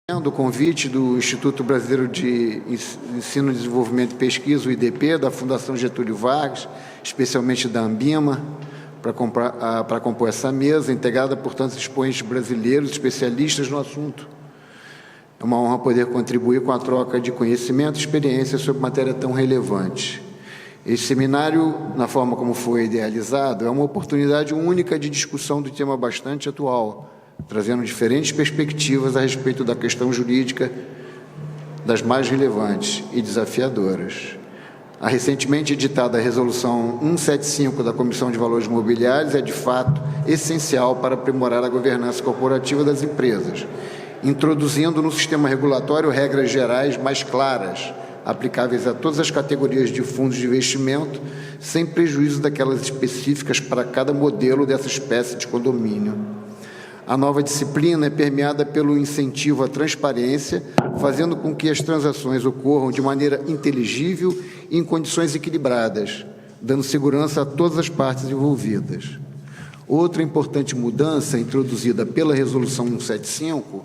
O convite do Instituto Brasileiro de Ensino, Desenvolvimento e Pesquisa, o IDP, da Fundação Getúlio Vargas, especialmente da Ambima, para compor essa mesa, integrada por tantos expoentes brasileiros, especialistas no assunto. É uma honra poder contribuir com a troca de conhecimento e experiência sobre matéria tão relevante. Esse seminário, na forma como foi idealizado, é uma oportunidade única de discussão do tema bastante atual, trazendo diferentes perspectivas a respeito da questão jurídica das mais relevantes e desafiadoras. A recentemente editada Resolução 175 da Comissão de Valores Mobiliários é, de fato, essencial para aprimorar a governança corporativa das empresas, introduzindo no sistema regulatório regras gerais mais claras, aplicáveis a todas as categorias de fundos de investimento, sem prejuízo daquelas específicas para cada modelo dessa espécie de condomínio. A nova disciplina é permeada pelo incentivo à transparência, fazendo com que as transações ocorram de maneira inteligível e em condições equilibradas, dando segurança a todas as partes envolvidas. Outra importante mudança introduzida pela Resolução 175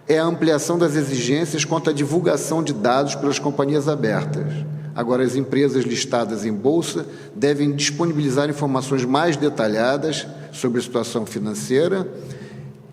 é a ampliação das exigências quanto à divulgação de dados pelas companhias abertas. Agora, as empresas listadas em bolsa devem disponibilizar informações mais detalhadas sobre a situação financeira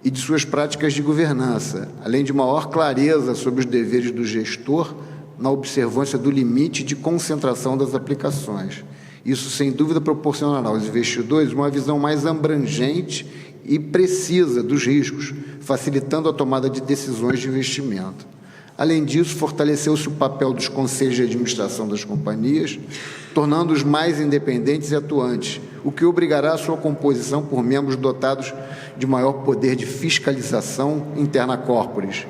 e de suas práticas de governança, além de maior clareza sobre os deveres do gestor na observância do limite de concentração das aplicações. Isso, sem dúvida, proporcionará aos investidores uma visão mais abrangente e precisa dos riscos, facilitando a tomada de decisões de investimento. Além disso, fortaleceu-se o papel dos conselhos de administração das companhias, tornando-os mais independentes e atuantes, o que obrigará a sua composição por membros dotados de maior poder de fiscalização interna corporis.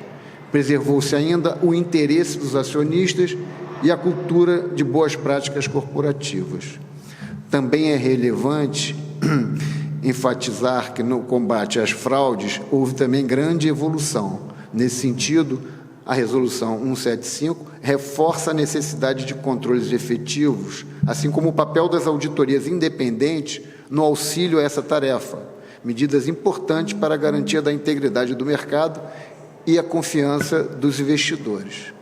Preservou-se ainda o interesse dos acionistas e a cultura de boas práticas corporativas. Também é relevante enfatizar que no combate às fraudes houve também grande evolução. Nesse sentido, a Resolução 175 reforça a necessidade de controles efetivos, assim como o papel das auditorias independentes no auxílio a essa tarefa, medidas importantes para a garantia da integridade do mercado e a confiança dos investidores.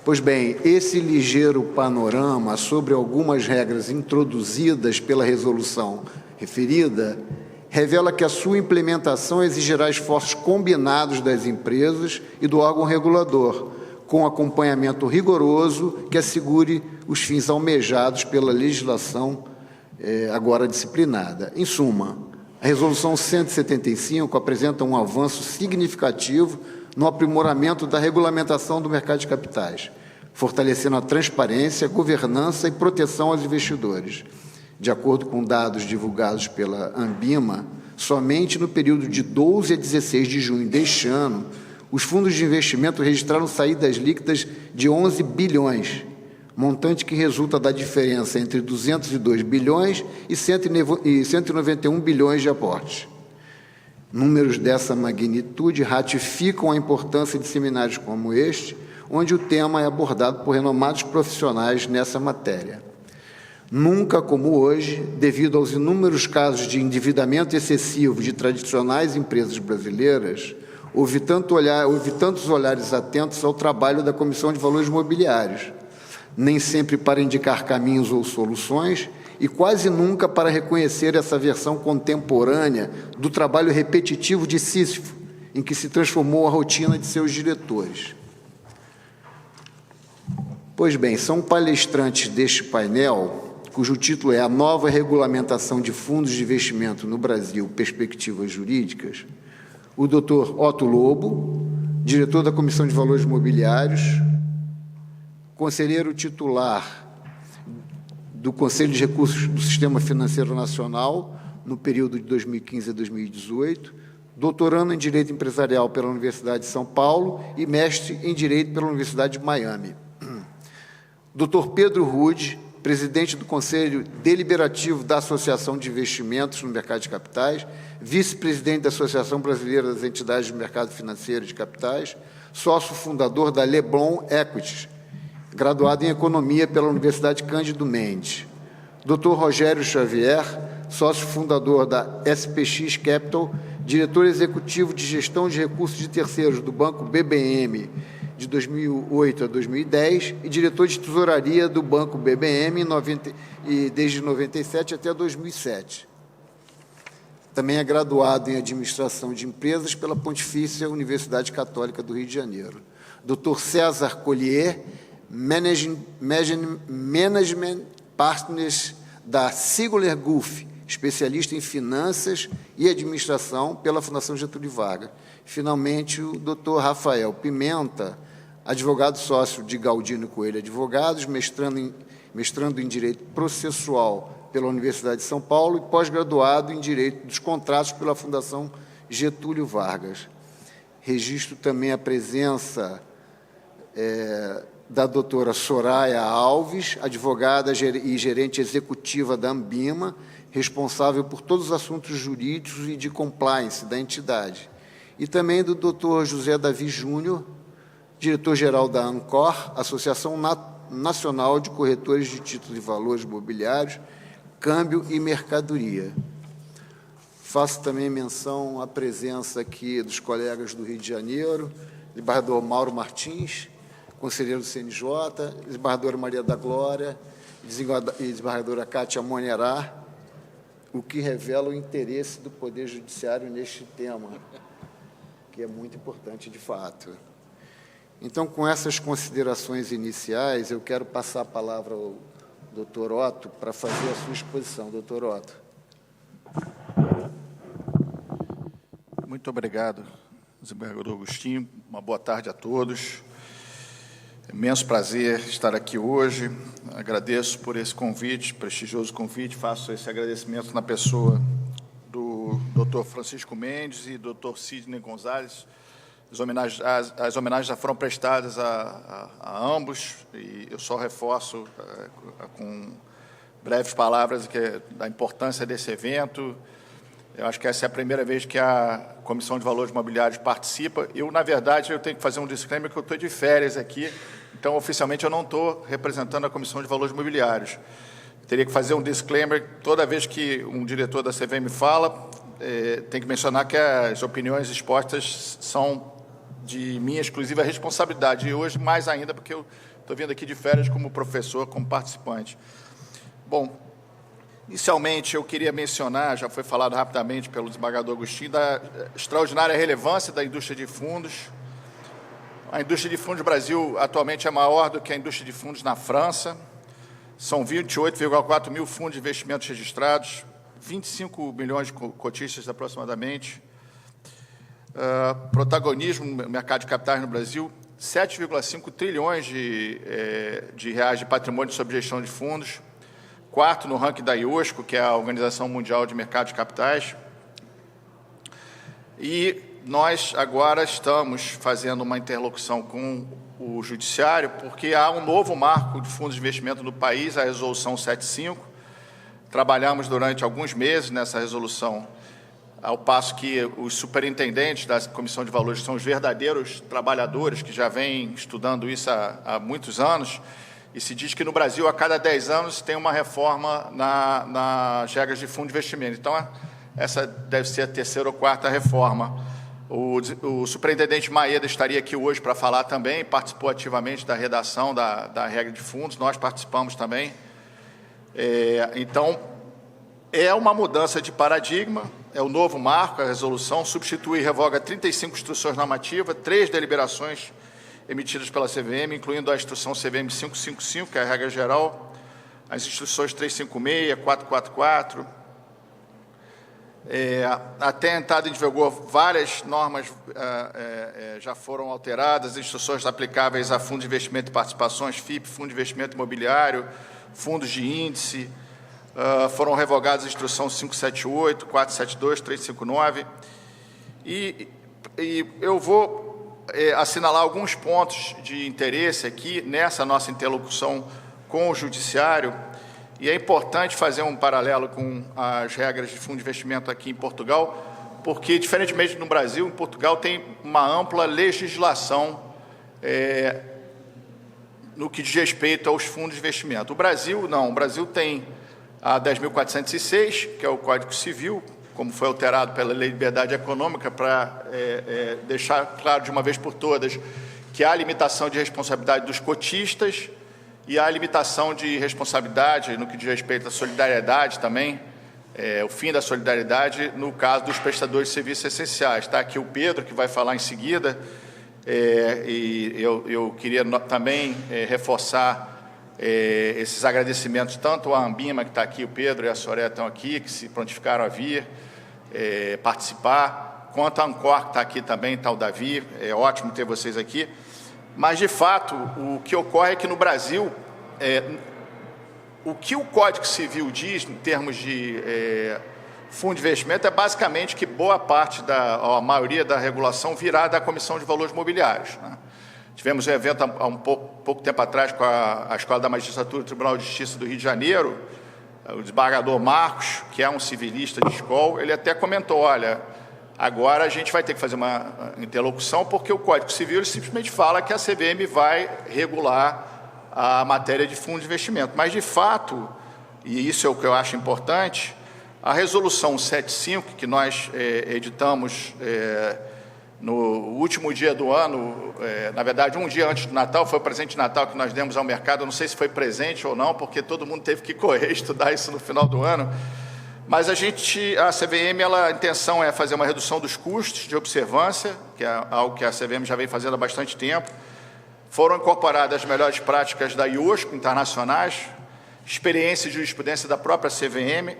Pois bem, esse ligeiro panorama sobre algumas regras introduzidas pela resolução referida revela que a sua implementação exigirá esforços combinados das empresas e do órgão regulador, com acompanhamento rigoroso que assegure os fins almejados pela legislação agora disciplinada. Em suma, a Resolução 175 apresenta um avanço significativo no aprimoramento da regulamentação do mercado de capitais, fortalecendo a transparência, governança e proteção aos investidores. De acordo com dados divulgados pela Ambima, somente no período de 12 a 16 de junho deste ano, os fundos de investimento registraram saídas líquidas de 11 bilhões, montante que resulta da diferença entre 202 bilhões e 191 bilhões de aportes. Números dessa magnitude ratificam a importância de seminários como este, onde o tema é abordado por renomados profissionais nessa matéria. Nunca como hoje, devido aos inúmeros casos de endividamento excessivo de tradicionais empresas brasileiras, houve tantos olhares atentos ao trabalho da Comissão de Valores Mobiliários, nem sempre para indicar caminhos ou soluções, e quase nunca para reconhecer essa versão contemporânea do trabalho repetitivo de Sísifo, em que se transformou a rotina de seus diretores. Pois bem, são palestrantes deste painel, cujo título é A Nova Regulamentação de Fundos de Investimento no Brasil, Perspectivas Jurídicas, o Dr. Otto Lobo, diretor da Comissão de Valores Mobiliários, conselheiro titular do Conselho de Recursos do Sistema Financeiro Nacional, no período de 2015 a 2018, doutorando em Direito Empresarial pela Universidade de São Paulo e mestre em Direito pela Universidade de Miami. Dr. Pedro Rude, presidente do Conselho Deliberativo da Associação de Investimentos no Mercado de Capitais, vice-presidente da Associação Brasileira das Entidades do Mercado Financeiro de Capitais, sócio fundador da Leblon Equities, graduado em Economia pela Universidade Cândido Mendes. Dr. Rogério Xavier, sócio fundador da SPX Capital, diretor executivo de gestão de recursos de terceiros do Banco BBM de 2008 a 2010 e diretor de tesouraria do Banco BBM desde 97 até 2007. Também é graduado em administração de empresas pela Pontifícia Universidade Católica do Rio de Janeiro. Dr. César Collier, Management Partners da Sigler Gulf, especialista em finanças e administração pela Fundação Getúlio Vargas. Finalmente, o Dr. Rafael Pimenta, advogado sócio de Galdino Coelho Advogados, mestrando em Direito Processual pela Universidade de São Paulo e pós-graduado em Direito dos Contratos pela Fundação Getúlio Vargas. Registro também a presença da doutora Soraya Alves, advogada e gerente executiva da Ambima, responsável por todos os assuntos jurídicos e de compliance da entidade. E também do Dr. José Davi Júnior, diretor-geral da ANCOR, Associação Nacional de Corretores de Títulos de Valores Mobiliários, Câmbio e Mercadoria. Faço também menção à presença aqui dos colegas do Rio de Janeiro, desembargador Mauro Martins, conselheiro do CNJ, desembargadora Maria da Glória e desembargadora Cátia Monerá, o que revela o interesse do Poder Judiciário neste tema, que é muito importante de fato. Então, com essas considerações iniciais, eu quero passar a palavra ao Dr. Otto para fazer a sua exposição. Dr. Otto. Muito obrigado, desembargador Agostinho. Uma boa tarde a todos. Imenso prazer estar aqui hoje. Agradeço por esse convite, prestigioso convite. Faço esse agradecimento na pessoa do Dr. Francisco Mendes e do Dr. Sidney Gonzalez. As homenagens já foram prestadas a ambos e eu só reforço com breves palavras da importância desse evento. Eu acho que essa é a primeira vez que a Comissão de Valores Mobiliários participa. Na verdade, eu tenho que fazer um disclaimer que eu estou de férias aqui, então, oficialmente, eu não estou representando a Comissão de Valores Mobiliários. Teria que fazer um disclaimer toda vez que um diretor da CVM fala, tem que mencionar que as opiniões expostas são de minha exclusiva responsabilidade, e hoje mais ainda, porque eu estou vindo aqui de férias como professor, como participante. Bom, inicialmente eu queria mencionar, já foi falado rapidamente pelo desembargador Agostinho, da extraordinária relevância da indústria de fundos. A indústria de fundos do Brasil atualmente é maior do que a indústria de fundos na França. São 28,4 mil fundos de investimentos registrados, 25 milhões de cotistas aproximadamente. Protagonismo no mercado de capitais no Brasil, 7,5 trilhões de reais de patrimônio sob gestão de fundos, quarto no ranking da IOSCO, que é a Organização Mundial de Mercado de Capitais. E nós agora estamos fazendo uma interlocução com o Judiciário, porque há um novo marco de fundos de investimento no país, a Resolução 75. Trabalhamos durante alguns meses nessa resolução, ao passo que os superintendentes da Comissão de Valores são os verdadeiros trabalhadores que já vêm estudando isso há muitos anos, e se diz que no Brasil, a cada 10 anos, tem uma reforma nas regras de fundo de investimento. Então, essa deve ser a terceira ou quarta reforma. O superintendente Maeda estaria aqui hoje para falar também, participou ativamente da redação da regra de fundos, nós participamos também. Então, é uma mudança de paradigma, é o novo marco, a resolução substitui e revoga 35 instruções normativas, 3 deliberações emitidas pela CVM, incluindo a instrução CVM 555, que é a regra geral, as instruções 356, 444. Até a entrada em vigor, várias normas já foram alteradas, instruções aplicáveis a fundos de investimento e participações, FIP, fundo de investimento imobiliário, fundos de índice, foram revogadas a instrução 578, 472, 359, e eu vou assinalar alguns pontos de interesse aqui nessa nossa interlocução com o Judiciário, e é importante fazer um paralelo com as regras de fundo de investimento aqui em Portugal, porque, diferentemente do Brasil, em Portugal tem uma ampla legislação no que diz respeito aos fundos de investimento. O Brasil, não. O Brasil tem a 10.406, que é o Código Civil, como foi alterado pela Lei de Liberdade Econômica, para deixar claro de uma vez por todas que há limitação de responsabilidade dos cotistas e há limitação de responsabilidade no que diz respeito à solidariedade também, o fim da solidariedade no caso dos prestadores de serviços essenciais. Está aqui o Pedro, que vai falar em seguida, e eu queria também reforçar esses agradecimentos tanto à Ambima, que está aqui, o Pedro e a Soraya estão aqui, que se prontificaram a vir participar, quanto a Ancor, que está aqui também, está o Davi, é ótimo ter vocês aqui. Mas, de fato, o que ocorre é que no Brasil, o que o Código Civil diz em termos de fundo de investimento é basicamente que boa parte, a maioria da regulação virá da Comissão de Valores Mobiliários, né? Tivemos um evento há um pouco tempo atrás com a Escola da Magistratura do Tribunal de Justiça do Rio de Janeiro, o desembargador Marcos, que é um civilista de escola, ele até comentou, olha, agora a gente vai ter que fazer uma interlocução, porque o Código Civil ele simplesmente fala que a CVM vai regular a matéria de fundo de investimento. Mas, de fato, e isso é o que eu acho importante, a Resolução 175, que nós editamos no último dia do ano, na verdade, um dia antes do Natal, foi o presente de Natal que nós demos ao mercado, eu não sei se foi presente ou não, porque todo mundo teve que correr estudar isso no final do ano, mas a CVM, a intenção é fazer uma redução dos custos de observância, que é algo que a CVM já vem fazendo há bastante tempo. Foram incorporadas as melhores práticas da IOSCO internacionais, experiência e jurisprudência da própria CVM,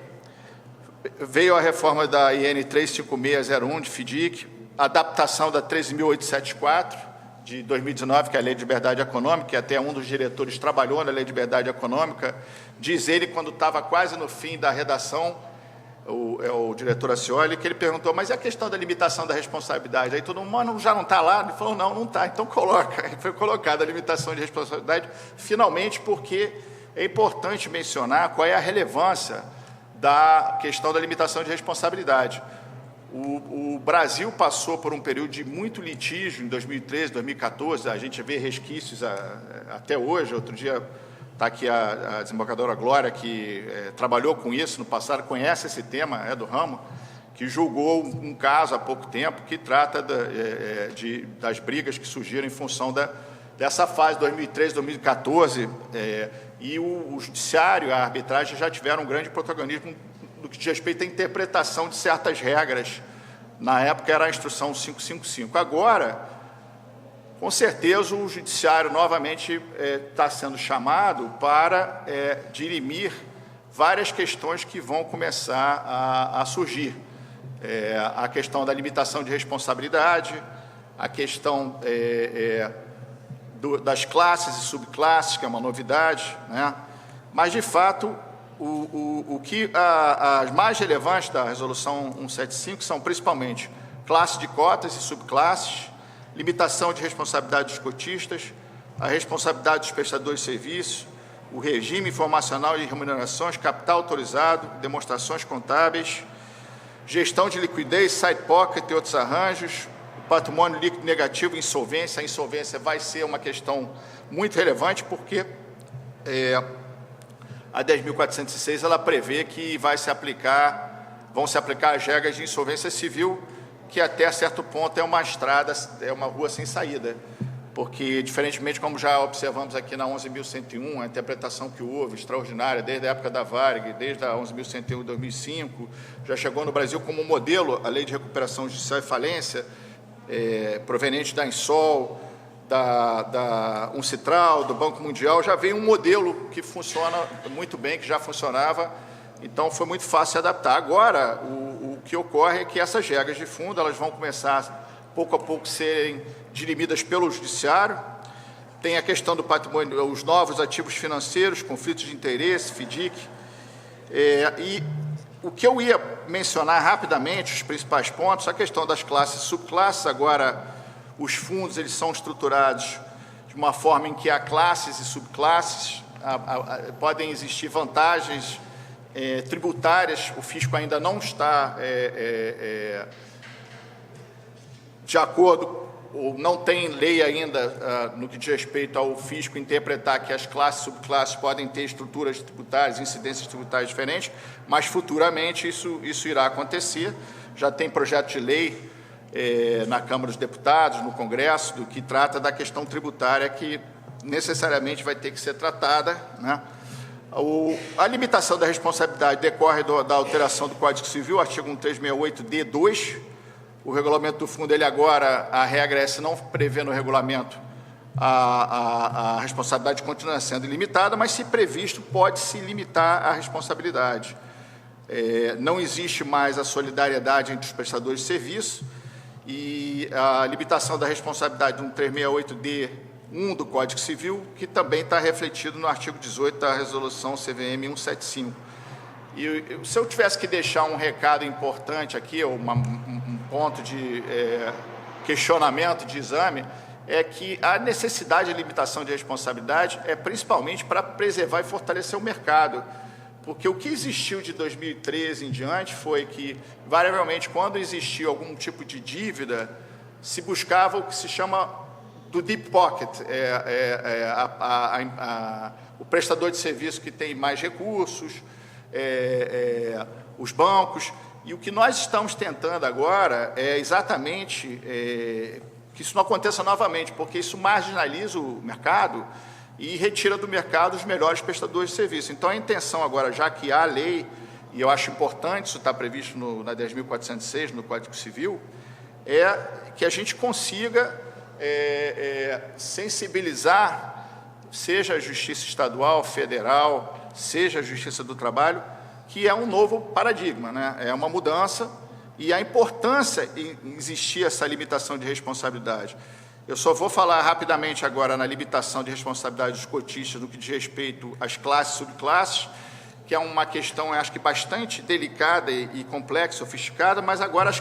veio a reforma da IN 35601 de FDIC, adaptação da 13.874 de 2019, que é a Lei de Liberdade Econômica, que até um dos diretores trabalhou na Lei de Liberdade Econômica. Diz ele, quando estava quase no fim da redação, o diretor Acioli, que ele perguntou, mas e a questão da limitação da responsabilidade? Aí todo mundo, mano, já não está lá? Ele falou, não está, então coloca. Aí foi colocada a limitação de responsabilidade, finalmente, porque é importante mencionar qual é a relevância da questão da limitação de responsabilidade. O Brasil passou por um período de muito litígio em 2013, 2014, a gente vê resquícios até hoje. Outro dia está aqui a desembargadora Glória, que trabalhou com isso no passado, conhece esse tema, é do ramo, que julgou um caso há pouco tempo que trata das brigas que surgiram em função dessa fase 2013, 2014, e o judiciário e a arbitragem já tiveram um grande protagonismo no que diz respeito à interpretação de certas regras. Na época era a instrução 555. Agora, com certeza, o judiciário novamente está sendo chamado para dirimir várias questões que vão começar a surgir. A questão da limitação de responsabilidade, a questão das classes e subclasses, que é uma novidade, né? Mas, de fato, as mais relevantes da Resolução 175 são principalmente classe de cotas e subclasses, limitação de responsabilidade dos cotistas, a responsabilidade dos prestadores de serviços, o regime informacional de remunerações, capital autorizado, demonstrações contábeis, gestão de liquidez, side pocket e outros arranjos, o patrimônio líquido negativo, insolvência. A insolvência vai ser uma questão muito relevante, porque a 10.406 ela prevê que vão se aplicar as regras de insolvência civil, que até certo ponto é uma estrada, é uma rua sem saída, porque, diferentemente como já observamos aqui na 11.101, a interpretação que houve, extraordinária, desde a época da Varig, desde a 11.101 de 2005, já chegou no Brasil como modelo a Lei de Recuperação Judicial e Falência, proveniente da Insol, da Uncitral, do Banco Mundial, já veio um modelo que funciona muito bem, que já funcionava, então foi muito fácil se adaptar. Agora, o que ocorre é que essas regras de fundo elas vão começar, pouco a pouco, serem dirimidas pelo Judiciário. Tem a questão do patrimônio, os novos ativos financeiros, conflitos de interesse, FDIC, e o que eu ia mencionar rapidamente, os principais pontos, a questão das classes e subclasses. Agora, os fundos eles são estruturados de uma forma em que há classes e subclasses, podem existir vantagens tributárias, o fisco ainda não está de acordo ou não tem lei ainda no que diz respeito ao fisco interpretar que as classes e subclasses podem ter estruturas tributárias, incidências tributárias diferentes, mas futuramente isso irá acontecer. Já tem projeto de lei na Câmara dos Deputados, no Congresso, do que trata da questão tributária que necessariamente vai ter que ser tratada, né? A limitação da responsabilidade decorre da alteração do Código Civil, artigo 1368-D2. O regulamento do fundo, ele agora, a regra é, se não prevê no regulamento, a responsabilidade continua sendo ilimitada, mas, se previsto, pode-se limitar a responsabilidade. Não existe mais a solidariedade entre os prestadores de serviço e a limitação da responsabilidade do 1368-D1 do Código Civil, que também está refletido no artigo 18 da Resolução CVM 175. E se eu tivesse que deixar um recado importante aqui, ou um ponto de questionamento de exame, é que a necessidade de limitação de responsabilidade é principalmente para preservar e fortalecer o mercado. Porque o que existiu de 2013 em diante foi que, variavelmente, quando existia algum tipo de dívida, se buscava o que se chama do deep pocket, o prestador de serviço que tem mais recursos, os bancos. E o que nós estamos tentando agora é exatamente que isso não aconteça novamente, porque isso marginaliza o mercado e retira do mercado os melhores prestadores de serviço. Então, a intenção agora, já que há lei, e eu acho importante, isso está previsto na 10.406, no Código Civil, é que a gente consiga sensibilizar, seja a Justiça Estadual, Federal, seja a Justiça do Trabalho, que é um novo paradigma, né? É uma mudança, e a importância em existir essa limitação de responsabilidade. Eu só vou falar rapidamente agora na limitação de responsabilidade dos cotistas no que diz respeito às classes e subclasses, que é uma questão, eu acho que bastante delicada e complexa, sofisticada, mas agora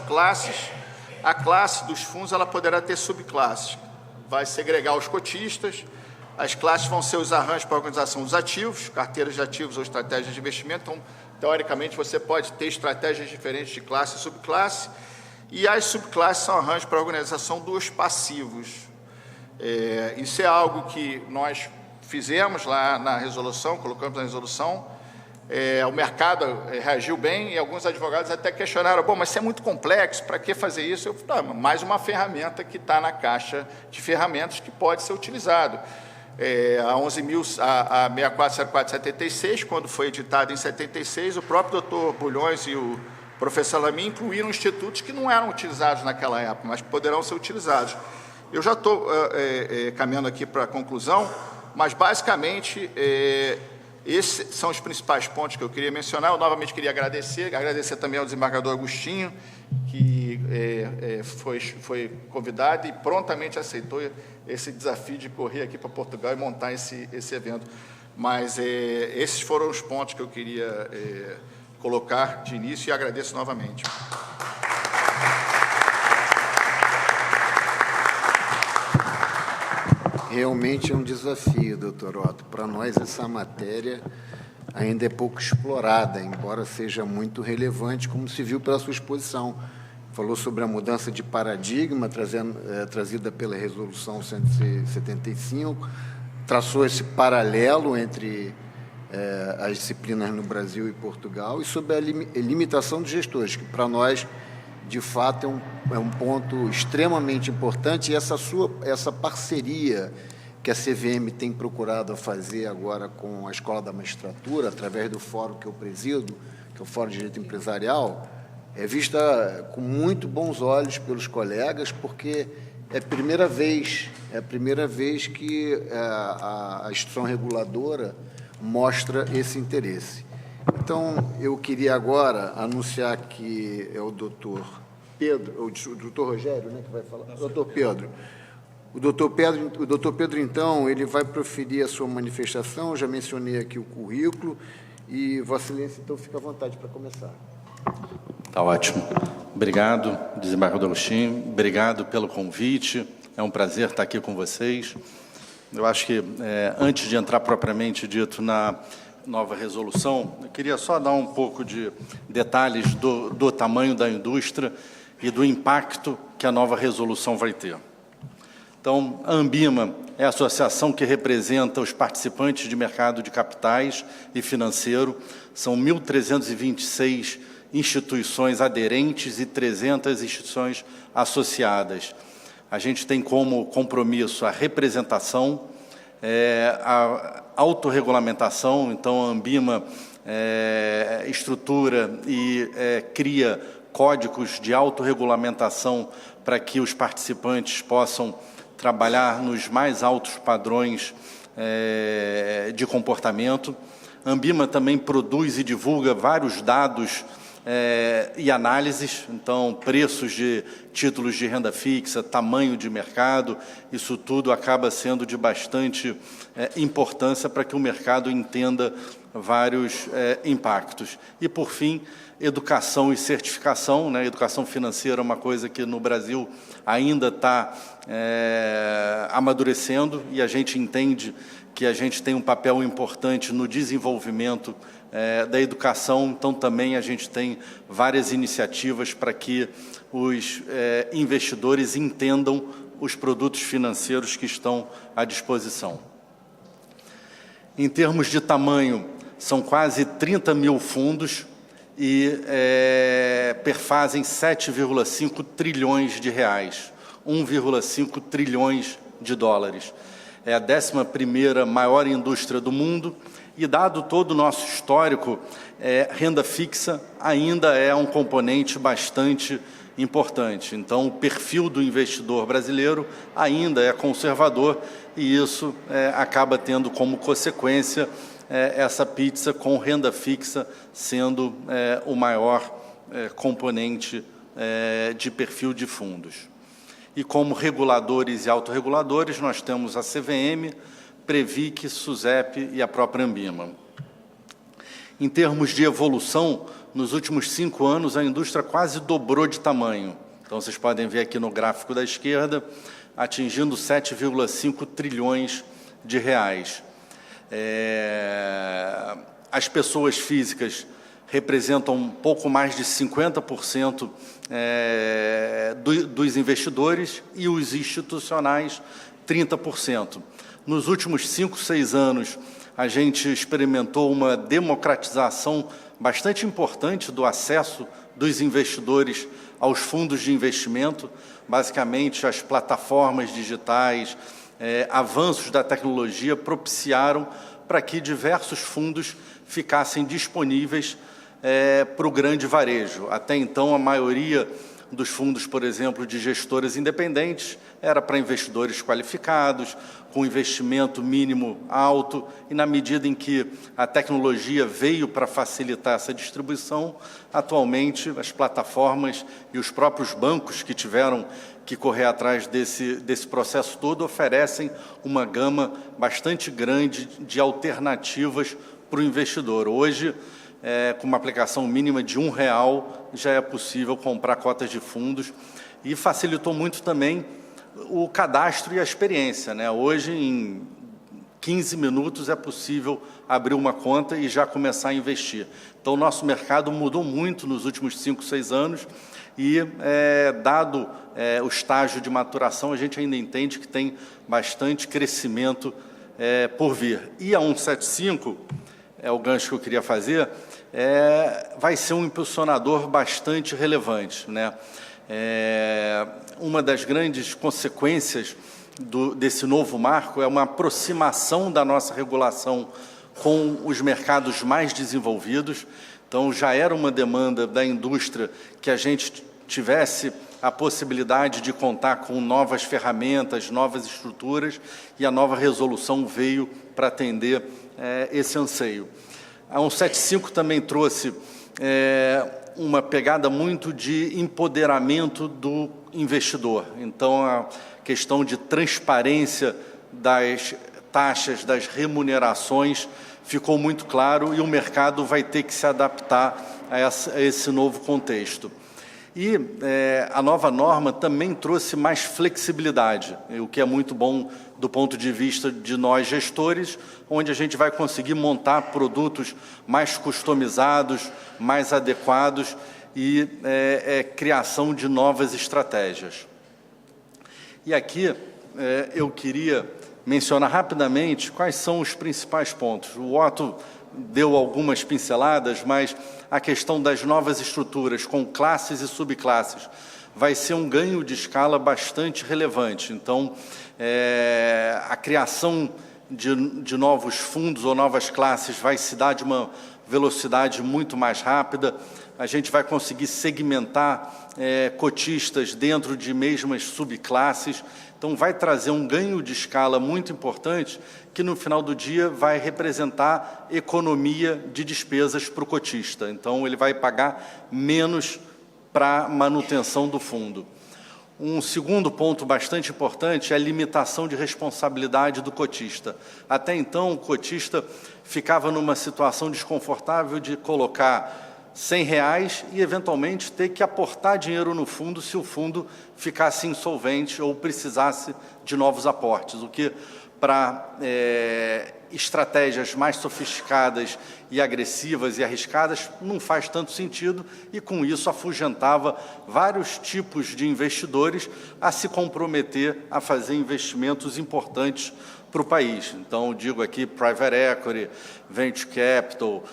a classe dos fundos, ela poderá ter subclasses. Vai segregar os cotistas, as classes vão ser os arranjos para a organização dos ativos, carteiras de ativos ou estratégias de investimento. Então, teoricamente, você pode ter estratégias diferentes de classe e subclasse, e as subclasses são arranjos para a organização dos passivos. Isso é algo que nós fizemos lá na resolução, colocamos na resolução. O mercado reagiu bem e alguns advogados até questionaram: bom, mas isso é muito complexo, para que fazer isso? Eu falei: mais uma ferramenta que está na caixa de ferramentas que pode ser utilizado. A 6404/76, quando foi editada em 76, o próprio doutor Bulhões e o professor Lamy incluíram institutos que não eram utilizados naquela época, mas que poderão ser utilizados. Eu já estou caminhando aqui para a conclusão, mas, basicamente, esses são os principais pontos que eu queria mencionar. Eu, novamente, queria agradecer também ao desembargador Agostinho, que foi convidado e prontamente aceitou esse desafio de correr aqui para Portugal e montar esse evento. Mas esses foram os pontos que eu queria colocar de início, e agradeço novamente. Realmente é um desafio, doutor Otto. Para nós, essa matéria ainda é pouco explorada, embora seja muito relevante, como se viu pela sua exposição. Falou sobre a mudança de paradigma trazida pela Resolução 175, traçou esse paralelo entre as disciplinas no Brasil e Portugal, e sobre a limitação dos gestores, que para nós, de fato, é um ponto extremamente importante, e essa parceria que a CVM tem procurado fazer agora com a Escola da Magistratura, através do fórum que eu presido, que é o Fórum de Direito Empresarial, é vista com muito bons olhos pelos colegas, porque é a primeira vez que a instituição reguladora mostra esse interesse. Então, eu queria agora anunciar que é o doutor Pedro, o doutor Rogério, né, que vai falar. Doutor Pedro. O doutor Pedro, então, ele vai proferir a sua manifestação. Eu já mencionei aqui o currículo, e Vossa Excelência, então, fica à vontade para começar. Está ótimo. Obrigado, desembargador Agostinho. Obrigado pelo convite. É um prazer estar aqui com vocês. Eu acho que, antes de entrar propriamente dito na nova resolução, eu queria só dar um pouco de detalhes do tamanho da indústria e do impacto que a nova resolução vai ter. Então, a Ambima é a associação que representa os participantes de mercado de capitais e financeiro. São 1.326 instituições aderentes e 300 instituições associadas. A gente tem como compromisso a representação, a autorregulamentação. Então, a Ambima estrutura e cria códigos de autorregulamentação para que os participantes possam trabalhar nos mais altos padrões de comportamento. A Ambima também produz e divulga vários dados e análises, então, preços de títulos de renda fixa, tamanho de mercado, isso tudo acaba sendo de bastante importância para que o mercado entenda vários impactos. E, por fim, educação e certificação, né? Educação financeira é uma coisa que no Brasil ainda está amadurecendo, e a gente entende que a gente tem um papel importante no desenvolvimento da educação. Então, também a gente tem várias iniciativas para que os investidores entendam os produtos financeiros que estão à disposição. Em termos de tamanho, são quase 30 mil fundos e perfazem 7,5 trilhões de reais, 1,5 trilhões de dólares. É a 11ª maior indústria do mundo e, dado todo o nosso histórico, renda fixa ainda é um componente bastante importante. Então, o perfil do investidor brasileiro ainda é conservador e isso acaba tendo como consequência essa pizza com renda fixa sendo o maior componente de perfil de fundos. E como reguladores e autorreguladores, nós temos a CVM, Previc, SUSEP e a própria Ambima. Em termos de evolução, nos últimos 5 anos, a indústria quase dobrou de tamanho. Então, vocês podem ver aqui no gráfico da esquerda, atingindo 7,5 trilhões de reais. As pessoas físicas representam um pouco mais de 50% dos investidores e os institucionais 30%. Nos últimos 5, 6 anos, a gente experimentou uma democratização bastante importante do acesso dos investidores aos fundos de investimento. Basicamente, as plataformas digitais, avanços da tecnologia propiciaram para que diversos fundos ficassem disponíveis para o grande varejo. Até então, a maioria dos fundos, por exemplo, de gestoras independentes, era para investidores qualificados, com investimento mínimo alto, e na medida em que a tecnologia veio para facilitar essa distribuição, atualmente as plataformas e os próprios bancos que tiveram que correr atrás desse processo todo oferecem uma gama bastante grande de alternativas para o investidor. Hoje, com uma aplicação mínima de R$1, já é possível comprar cotas de fundos, e facilitou muito também o cadastro e a experiência, né? Hoje, em 15 minutos, é possível abrir uma conta e já começar a investir. Então, o nosso mercado mudou muito nos últimos 5, 6 anos e, dado o estágio de maturação, a gente ainda entende que tem bastante crescimento por vir. E a 175, é o gancho que eu queria fazer, vai ser um impulsionador bastante relevante, né? Uma das grandes consequências desse novo marco é uma aproximação da nossa regulação com os mercados mais desenvolvidos. Então, já era uma demanda da indústria que a gente tivesse a possibilidade de contar com novas ferramentas, novas estruturas, e a nova resolução veio para atender esse anseio. A 175 também trouxe uma pegada muito de empoderamento do investidor. Então, a questão de transparência das taxas, das remunerações, ficou muito claro, e o mercado vai ter que se adaptar a esse novo contexto. E a nova norma também trouxe mais flexibilidade, o que é muito bom do ponto de vista de nós gestores, onde a gente vai conseguir montar produtos mais customizados, mais adequados e criação de novas estratégias. E aqui eu queria mencionar rapidamente quais são os principais pontos. O Otto deu algumas pinceladas, mas a questão das novas estruturas com classes e subclasses vai ser um ganho de escala bastante relevante. Então, a criação de novos fundos ou novas classes vai se dar de uma velocidade muito mais rápida. A gente vai conseguir segmentar cotistas dentro de mesmas subclasses. Então, vai trazer um ganho de escala muito importante que, no final do dia, vai representar economia de despesas para o cotista. Então, ele vai pagar menos para a manutenção do fundo. Um segundo ponto bastante importante é a limitação de responsabilidade do cotista. Até então, o cotista ficava numa situação desconfortável de colocar R$100 e, eventualmente, ter que aportar dinheiro no fundo se o fundo ficasse insolvente ou precisasse de novos aportes, o que, para estratégias mais sofisticadas e agressivas e arriscadas, não faz tanto sentido e, com isso, afugentava vários tipos de investidores a se comprometer a fazer investimentos importantes para o país. Então, digo aqui Private Equity, Venture Capital,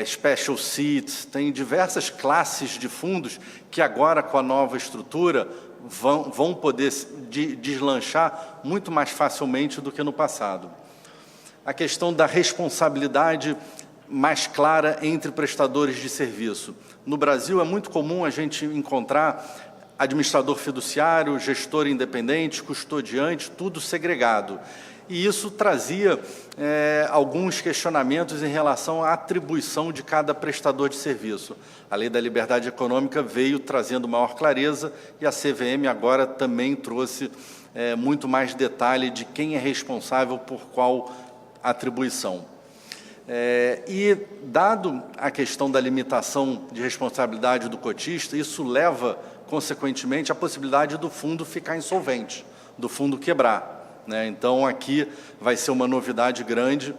Special Seats, tem diversas classes de fundos que agora, com a nova estrutura, vão poder deslanchar muito mais facilmente do que no passado. A questão da responsabilidade mais clara entre prestadores de serviço. No Brasil, é muito comum a gente encontrar administrador fiduciário, gestor independente, custodiante, tudo segregado. E isso trazia alguns questionamentos em relação à atribuição de cada prestador de serviço. A Lei da Liberdade Econômica veio trazendo maior clareza e a CVM agora também trouxe muito mais detalhe de quem é responsável por qual atribuição. E, dado a questão da limitação de responsabilidade do cotista, isso leva, consequentemente, à possibilidade do fundo ficar insolvente, do fundo quebrar. Então, aqui vai ser uma novidade grande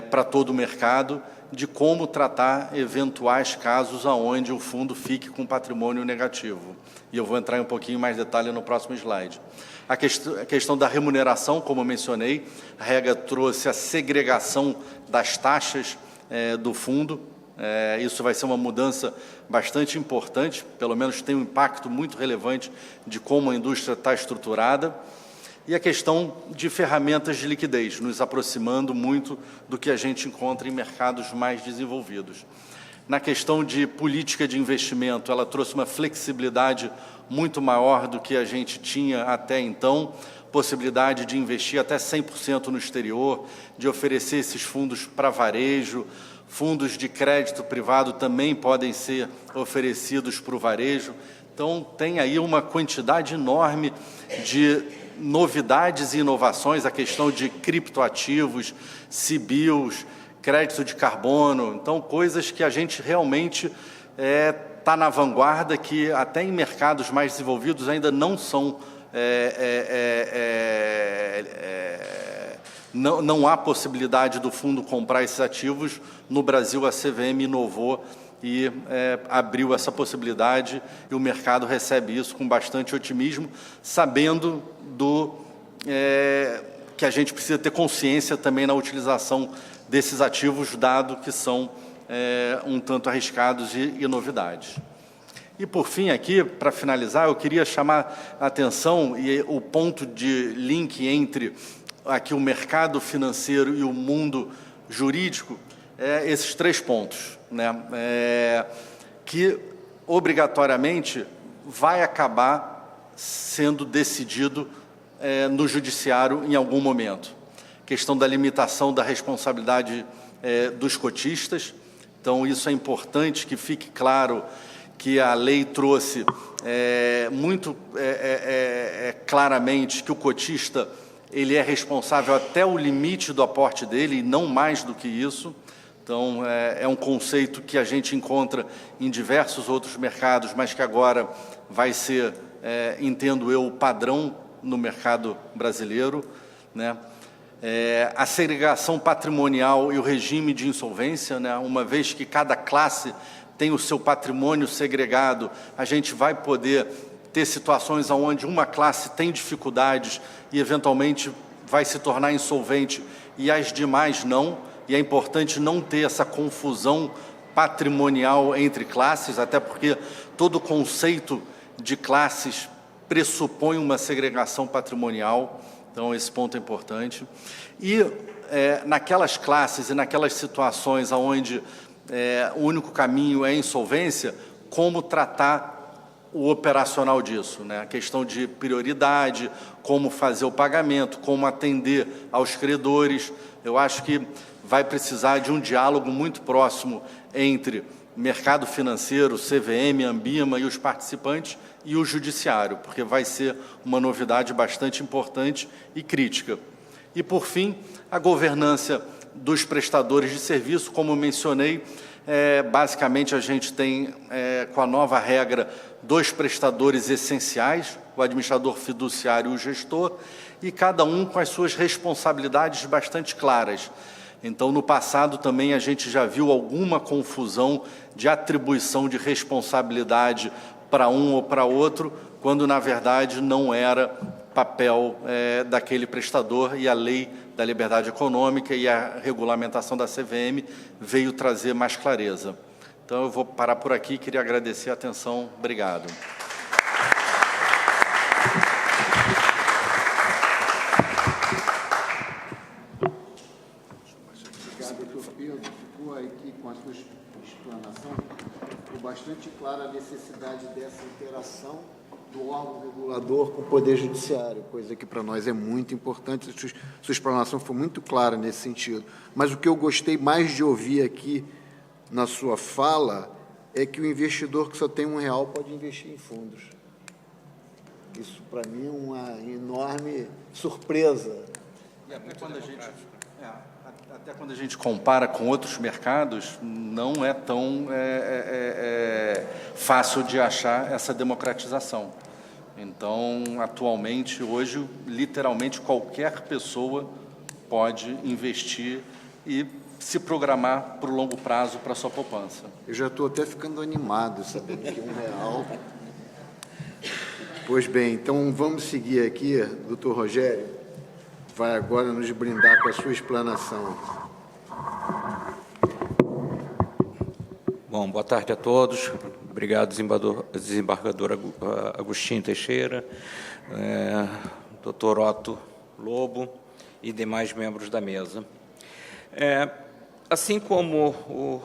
para todo o mercado de como tratar eventuais casos onde o fundo fique com patrimônio negativo. E eu vou entrar em um pouquinho mais detalhe no próximo slide. A questão da remuneração, como eu mencionei, a regra trouxe a segregação das taxas do fundo. Isso vai ser uma mudança bastante importante, pelo menos tem um impacto muito relevante de como a indústria está estruturada. E a questão de ferramentas de liquidez, nos aproximando muito do que a gente encontra em mercados mais desenvolvidos. Na questão de política de investimento, ela trouxe uma flexibilidade muito maior do que a gente tinha até então, possibilidade de investir até 100% no exterior, de oferecer esses fundos para varejo, fundos de crédito privado também podem ser oferecidos para o varejo. Então, tem aí uma quantidade enorme de novidades e inovações, a questão de criptoativos, CBIOS, crédito de carbono, então coisas que a gente realmente está na vanguarda, que até em mercados mais desenvolvidos ainda não são, não há possibilidade do fundo comprar esses ativos. No Brasil, a CVM inovou e abriu essa possibilidade e o mercado recebe isso com bastante otimismo, sabendo que a gente precisa ter consciência também na utilização desses ativos, dado que são um tanto arriscados e novidades. E, por fim, aqui, para finalizar, eu queria chamar a atenção e o ponto de link entre aqui o mercado financeiro e o mundo jurídico, esses 3 pontos, que obrigatoriamente vai acabar sendo decidido no judiciário em algum momento. Questão da limitação da responsabilidade dos cotistas. Então, isso é importante que fique claro que a lei trouxe muito claramente que o cotista ele é responsável até o limite do aporte dele e não mais do que isso. Então, é um conceito que a gente encontra em diversos outros mercados, mas que agora vai ser, entendo eu, o padrão no mercado brasileiro. A segregação patrimonial e o regime de insolvência, uma vez que cada classe tem o seu patrimônio segregado, a gente vai poder ter situações onde uma classe tem dificuldades e, eventualmente, vai se tornar insolvente e as demais não, e é importante não ter essa confusão patrimonial entre classes, até porque todo conceito de classes pressupõe uma segregação patrimonial, então esse ponto é importante. E naquelas classes e naquelas situações onde o único caminho é a insolvência, como tratar o operacional disso, né? A questão de prioridade, como fazer o pagamento, como atender aos credores. Eu acho que vai precisar de um diálogo muito próximo entre mercado financeiro, CVM, Ambima e os participantes e o judiciário, porque vai ser uma novidade bastante importante e crítica. E, por fim, a governança dos prestadores de serviço, como mencionei, basicamente a gente tem, com a nova regra, 2 prestadores essenciais, o administrador fiduciário e o gestor, e cada um com as suas responsabilidades bastante claras. Então, no passado também a gente já viu alguma confusão de atribuição de responsabilidade para um ou para outro, quando, na verdade, não era papel daquele prestador, e a Lei da Liberdade Econômica e a regulamentação da CVM veio trazer mais clareza. Então, eu vou parar por aqui, queria agradecer a atenção. Obrigado. Obrigado, doutor Pedro. Ficou aqui com a sua explanação. Ficou bastante clara a necessidade dessa interação do órgão regulador com o Poder Judiciário, coisa que para nós é muito importante. Sua explanação foi muito clara nesse sentido. Mas o que eu gostei mais de ouvir aqui na sua fala é que o investidor que só tem R$1 pode investir em fundos. Isso, para mim, é uma enorme surpresa. E até quando a gente compara com outros mercados, não é tão fácil de achar essa democratização. Então, atualmente, hoje, literalmente, qualquer pessoa pode investir e se programar para o longo prazo para a sua poupança. Eu já estou até ficando animado, sabendo que R$1. Pois bem, então vamos seguir aqui, doutor Rogério, vai agora nos brindar com a sua explanação. Bom, boa tarde a todos. Obrigado, desembargador Agostinho Teixeira, doutor Otto Lobo e demais membros da mesa. Assim como o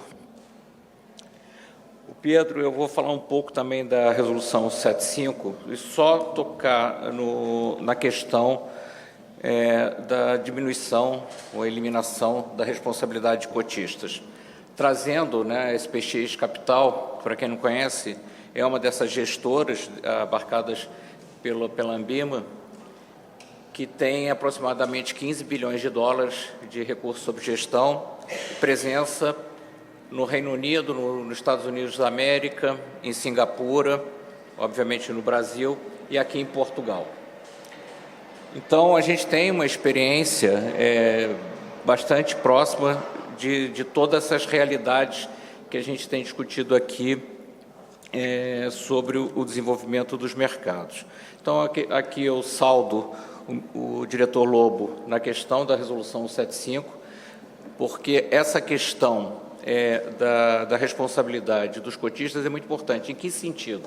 Pedro, eu vou falar um pouco também da Resolução 75 e só tocar na questão da diminuição ou eliminação da responsabilidade de cotistas. Trazendo, né, a SPX Capital, para quem não conhece, é uma dessas gestoras abarcadas pela Ambima, que tem aproximadamente 15 bilhões de dólares de recursos sob gestão, presença no Reino Unido, nos Estados Unidos da América, em Singapura, obviamente no Brasil e aqui em Portugal. Então, a gente tem uma experiência bastante próxima de todas essas realidades que a gente tem discutido aqui sobre o desenvolvimento dos mercados. Então, aqui eu saldo o diretor Lobo na questão da Resolução 75, porque essa questão da responsabilidade dos cotistas é muito importante. Em que sentido?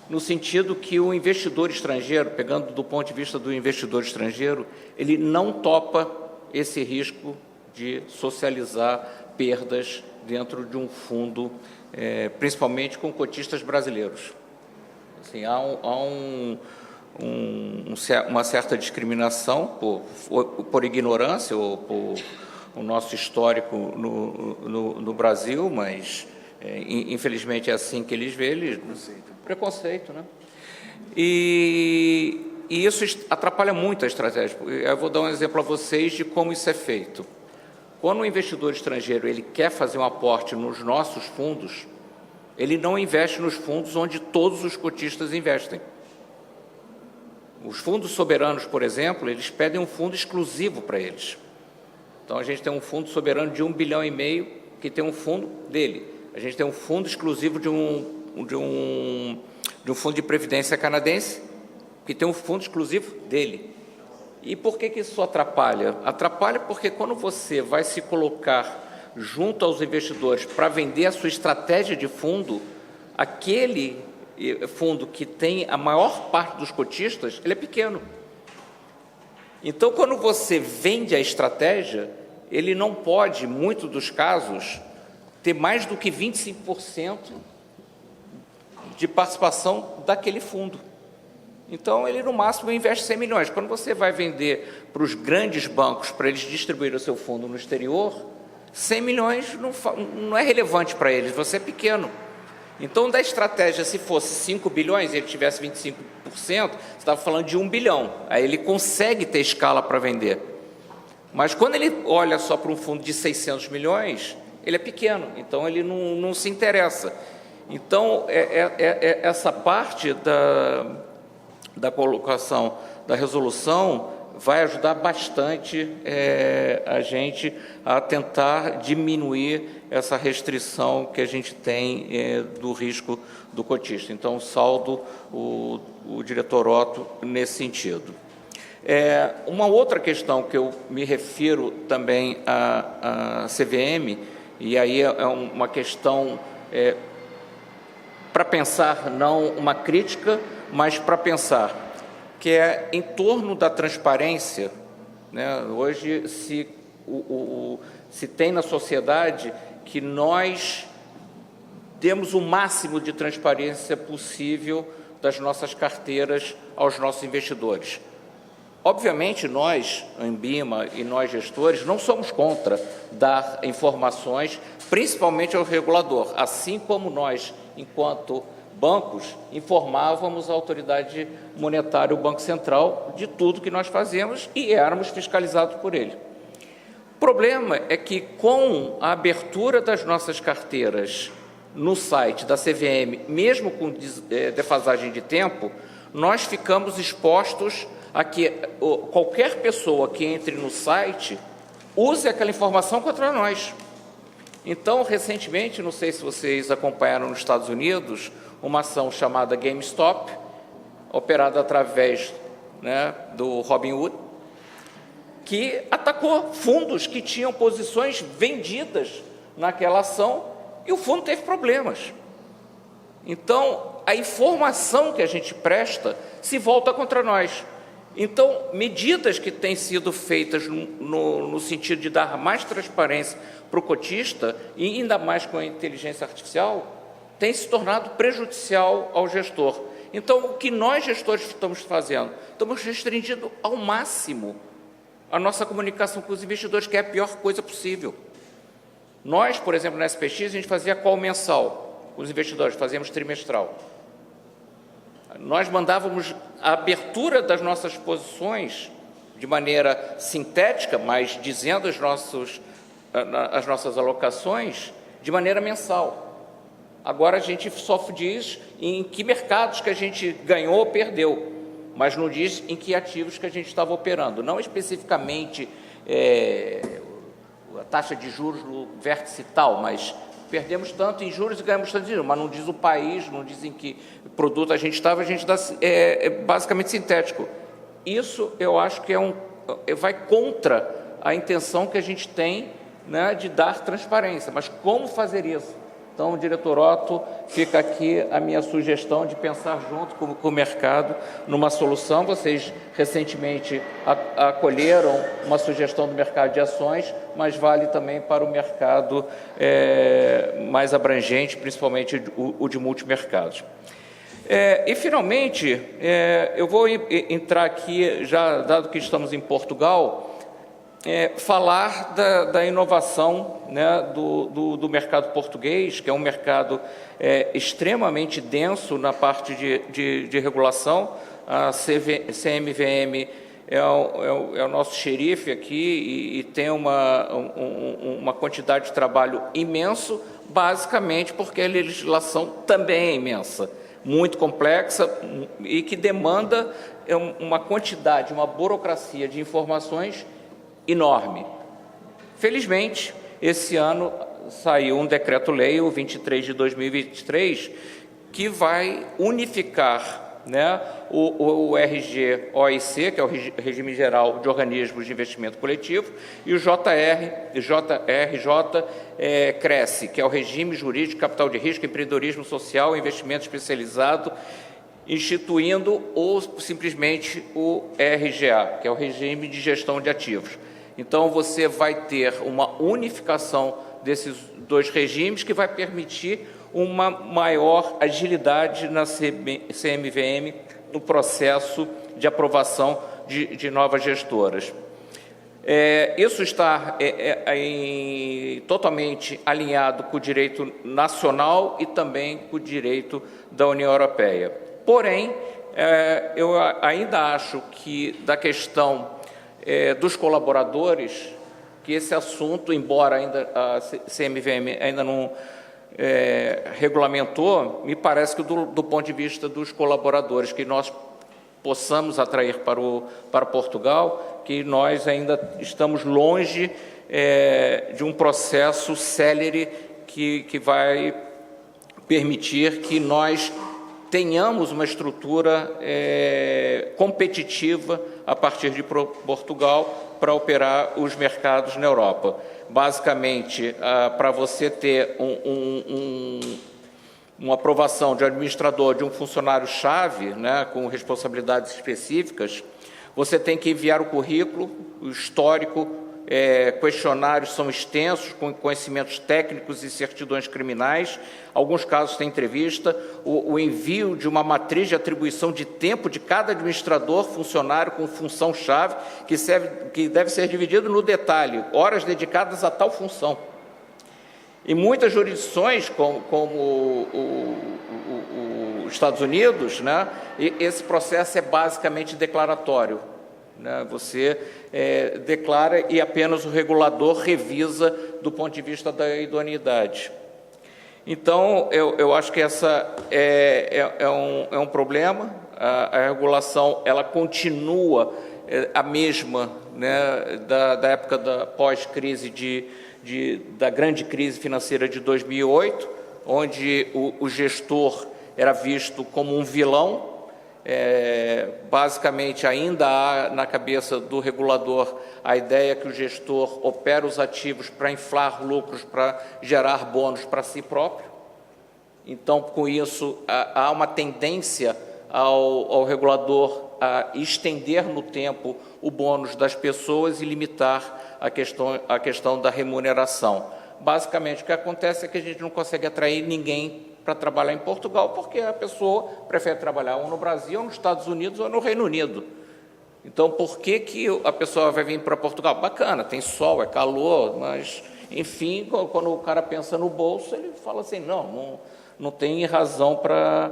No sentido que o investidor estrangeiro, pegando do ponto de vista do investidor estrangeiro, ele não topa esse risco de socializar perdas dentro de um fundo, principalmente com cotistas brasileiros. Assim, há uma certa discriminação por ignorância ou por o nosso histórico no Brasil, mas infelizmente é assim que eles veem, preconceito, né? E isso atrapalha muito a estratégia. Eu vou dar um exemplo a vocês de como isso é feito. Quando o investidor estrangeiro ele quer fazer um aporte nos nossos fundos, ele não investe nos fundos onde todos os cotistas investem. Os fundos soberanos, por exemplo, eles pedem um fundo exclusivo para eles. Então, a gente tem um fundo soberano de 1,5 bilhão que tem um fundo dele. A gente tem um fundo exclusivo de um de um fundo de previdência canadense, que tem um fundo exclusivo dele. E por que isso atrapalha? Atrapalha porque quando você vai se colocar junto aos investidores para vender a sua estratégia de fundo, aquele fundo que tem a maior parte dos cotistas, ele é pequeno. Então, quando você vende a estratégia, ele não pode, em muitos dos casos, ter mais do que 25% de participação daquele fundo. Então, ele, no máximo, investe 100 milhões. Quando você vai vender para os grandes bancos, para eles distribuírem o seu fundo no exterior, 100 milhões não é relevante para eles, você é pequeno. Então, da estratégia, se fosse 5 bilhões e ele tivesse 25%, você estava falando de 1 bilhão. Aí ele consegue ter escala para vender. Mas quando ele olha só para um fundo de 600 milhões, ele é pequeno, então ele não se interessa. Então, essa parte da colocação da resolução vai ajudar bastante a gente a tentar diminuir essa restrição que a gente tem do risco do cotista. Então, saldo o diretor Otto nesse sentido. Uma outra questão que eu me refiro também à CVM, e aí é uma questão para pensar, não uma crítica, mas para pensar, que é em torno da transparência, né? Hoje se tem na sociedade que nós demos o máximo de transparência possível das nossas carteiras aos nossos investidores. Obviamente, nós, Ambima e nós gestores, não somos contra dar informações, principalmente ao regulador, assim como nós, enquanto bancos, informávamos a autoridade monetária, o Banco Central, de tudo que nós fazemos e éramos fiscalizados por ele. O problema é que, com a abertura das nossas carteiras no site da CVM, mesmo com defasagem de tempo, nós ficamos expostos a que qualquer pessoa que entre no site use aquela informação contra nós. Então, recentemente, não sei se vocês acompanharam nos Estados Unidos, uma ação chamada GameStop, operada através do Robinhood, que atacou fundos que tinham posições vendidas naquela ação e o fundo teve problemas. Então, a informação que a gente presta se volta contra nós. Então, medidas que têm sido feitas no sentido de dar mais transparência para o cotista, e ainda mais com a inteligência artificial, tem se tornado prejudicial ao gestor. Então, o que nós, gestores, estamos fazendo? Estamos restringindo ao máximo a nossa comunicação com os investidores, que é a pior coisa possível. Nós, por exemplo, na SPX, a gente fazia call mensal com os investidores, fazíamos trimestral. Nós mandávamos a abertura das nossas posições de maneira sintética, mas dizendo as nossas alocações de maneira mensal. Agora a gente só diz em que mercados que a gente ganhou ou perdeu, mas não diz em que ativos que a gente estava operando. Não especificamente a taxa de juros no vértice tal, mas perdemos tanto em juros e ganhamos tanto em juros, mas não diz o país, não diz em que produto a gente estava, a gente dá basicamente sintético. Isso eu acho que vai contra a intenção que a gente tem, de dar transparência. Mas como fazer isso? Então, diretor Otto, fica aqui a minha sugestão de pensar junto com o mercado numa solução. Vocês recentemente acolheram uma sugestão do mercado de ações, mas vale também para o mercado mais abrangente, principalmente o de multimercados. E, finalmente, eu vou entrar aqui, já dado que estamos em Portugal, falar da inovação do mercado português, que é um mercado extremamente denso na parte de regulação. A CMVM é o nosso xerife aqui e tem uma quantidade de trabalho imenso, basicamente porque a legislação também é imensa, muito complexa e que demanda uma quantidade, uma burocracia de informações enorme. Felizmente, esse ano saiu um decreto-lei, o 23 de 2023, que vai unificar, né, o RG-OIC, que é o Regime Geral de Organismos de Investimento Coletivo, e o JRJ-CRESSE, que é o Regime Jurídico de Capital de Risco, Empreendedorismo Social e Investimento Especializado, instituindo ou simplesmente o RGA, que é o Regime de Gestão de Ativos. Então, você vai ter uma unificação desses dois regimes que vai permitir uma maior agilidade na CMVM no processo de aprovação de novas gestoras. Isso está totalmente alinhado com o direito nacional e também com o direito da União Europeia. Porém, eu ainda acho que da questão dos colaboradores, que esse assunto, embora ainda a CMVM ainda não regulamentou, me parece que do ponto de vista dos colaboradores, que nós possamos atrair para Portugal, que nós ainda estamos longe de um processo célere que vai permitir que nós tenhamos uma estrutura competitiva a partir de Portugal para operar os mercados na Europa. Basicamente, para você ter uma aprovação de administrador de um funcionário-chave, né, com responsabilidades específicas, você tem que enviar o currículo, o histórico, questionários são extensos, com conhecimentos técnicos e certidões criminais. Alguns casos têm entrevista, o envio de uma matriz de atribuição de tempo de cada administrador, funcionário com função-chave, que deve ser dividido no detalhe, horas dedicadas a tal função. Em muitas jurisdições, como os Estados Unidos, né, esse processo é basicamente declaratório. Você declara e apenas o regulador revisa do ponto de vista da idoneidade. Então, eu acho que essa é um problema. A regulação ela continua a mesma, né, da época da pós-crise da grande crise financeira de 2008, onde o gestor era visto como um vilão. Basicamente, ainda há na cabeça do regulador a ideia que o gestor opera os ativos para inflar lucros, para gerar bônus para si próprio. Então, com isso, há uma tendência ao regulador a estender no tempo o bônus das pessoas e limitar a questão da remuneração. Basicamente, o que acontece é que a gente não consegue atrair ninguém para trabalhar em Portugal, porque a pessoa prefere trabalhar ou no Brasil, ou nos Estados Unidos, ou no Reino Unido. Então, por que a pessoa vai vir para Portugal? Bacana, tem sol, é calor, mas, enfim, quando o cara pensa no bolso, ele fala assim, não tem razão para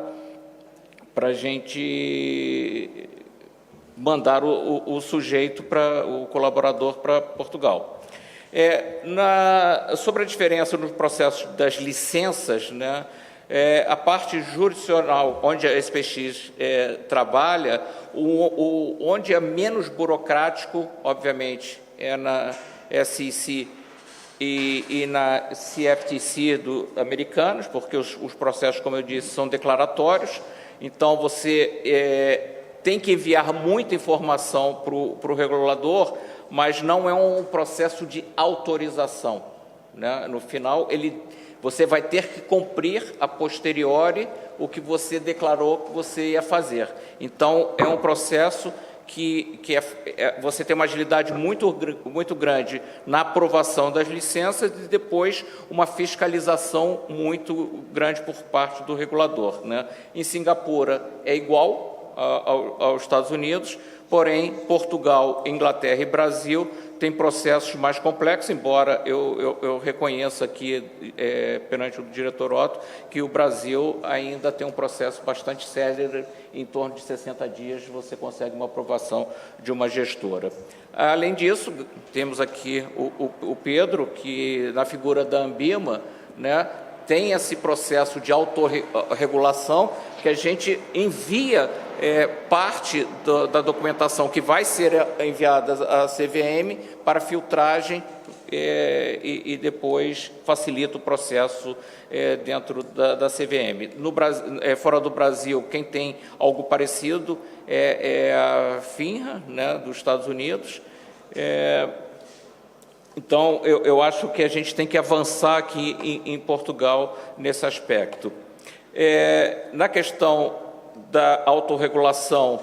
a gente mandar o sujeito, o colaborador, para Portugal. Sobre a diferença no processo das licenças, né, a parte jurisdicional, onde a SPX trabalha, onde é menos burocrático, obviamente, é na SEC e na CFTC americanos, porque os processos, como eu disse, são declaratórios. Então, você tem que enviar muita informação para o regulador, mas não é um processo de autorização, né? No final, você vai ter que cumprir a posteriori o que você declarou que você ia fazer. Então, é um processo que você tem uma agilidade muito grande na aprovação das licenças e depois uma fiscalização muito grande por parte do regulador, né? Em Singapura é igual aos Estados Unidos, porém, Portugal, Inglaterra e Brasil têm processos mais complexos, embora eu reconheça aqui, perante o diretor Otto, que o Brasil ainda tem um processo bastante célere, em torno de 60 dias você consegue uma aprovação de uma gestora. Além disso, temos aqui o Pedro, que na figura da Ambima, né, tem esse processo de autorregulação, que a gente envia parte da documentação que vai ser enviada à CVM para filtragem e depois facilita o processo dentro da CVM. No Brasil, fora do Brasil, quem tem algo parecido é a FINRA, né, dos Estados Unidos. Então, eu acho que a gente tem que avançar aqui em Portugal nesse aspecto. Na questão da autorregulação,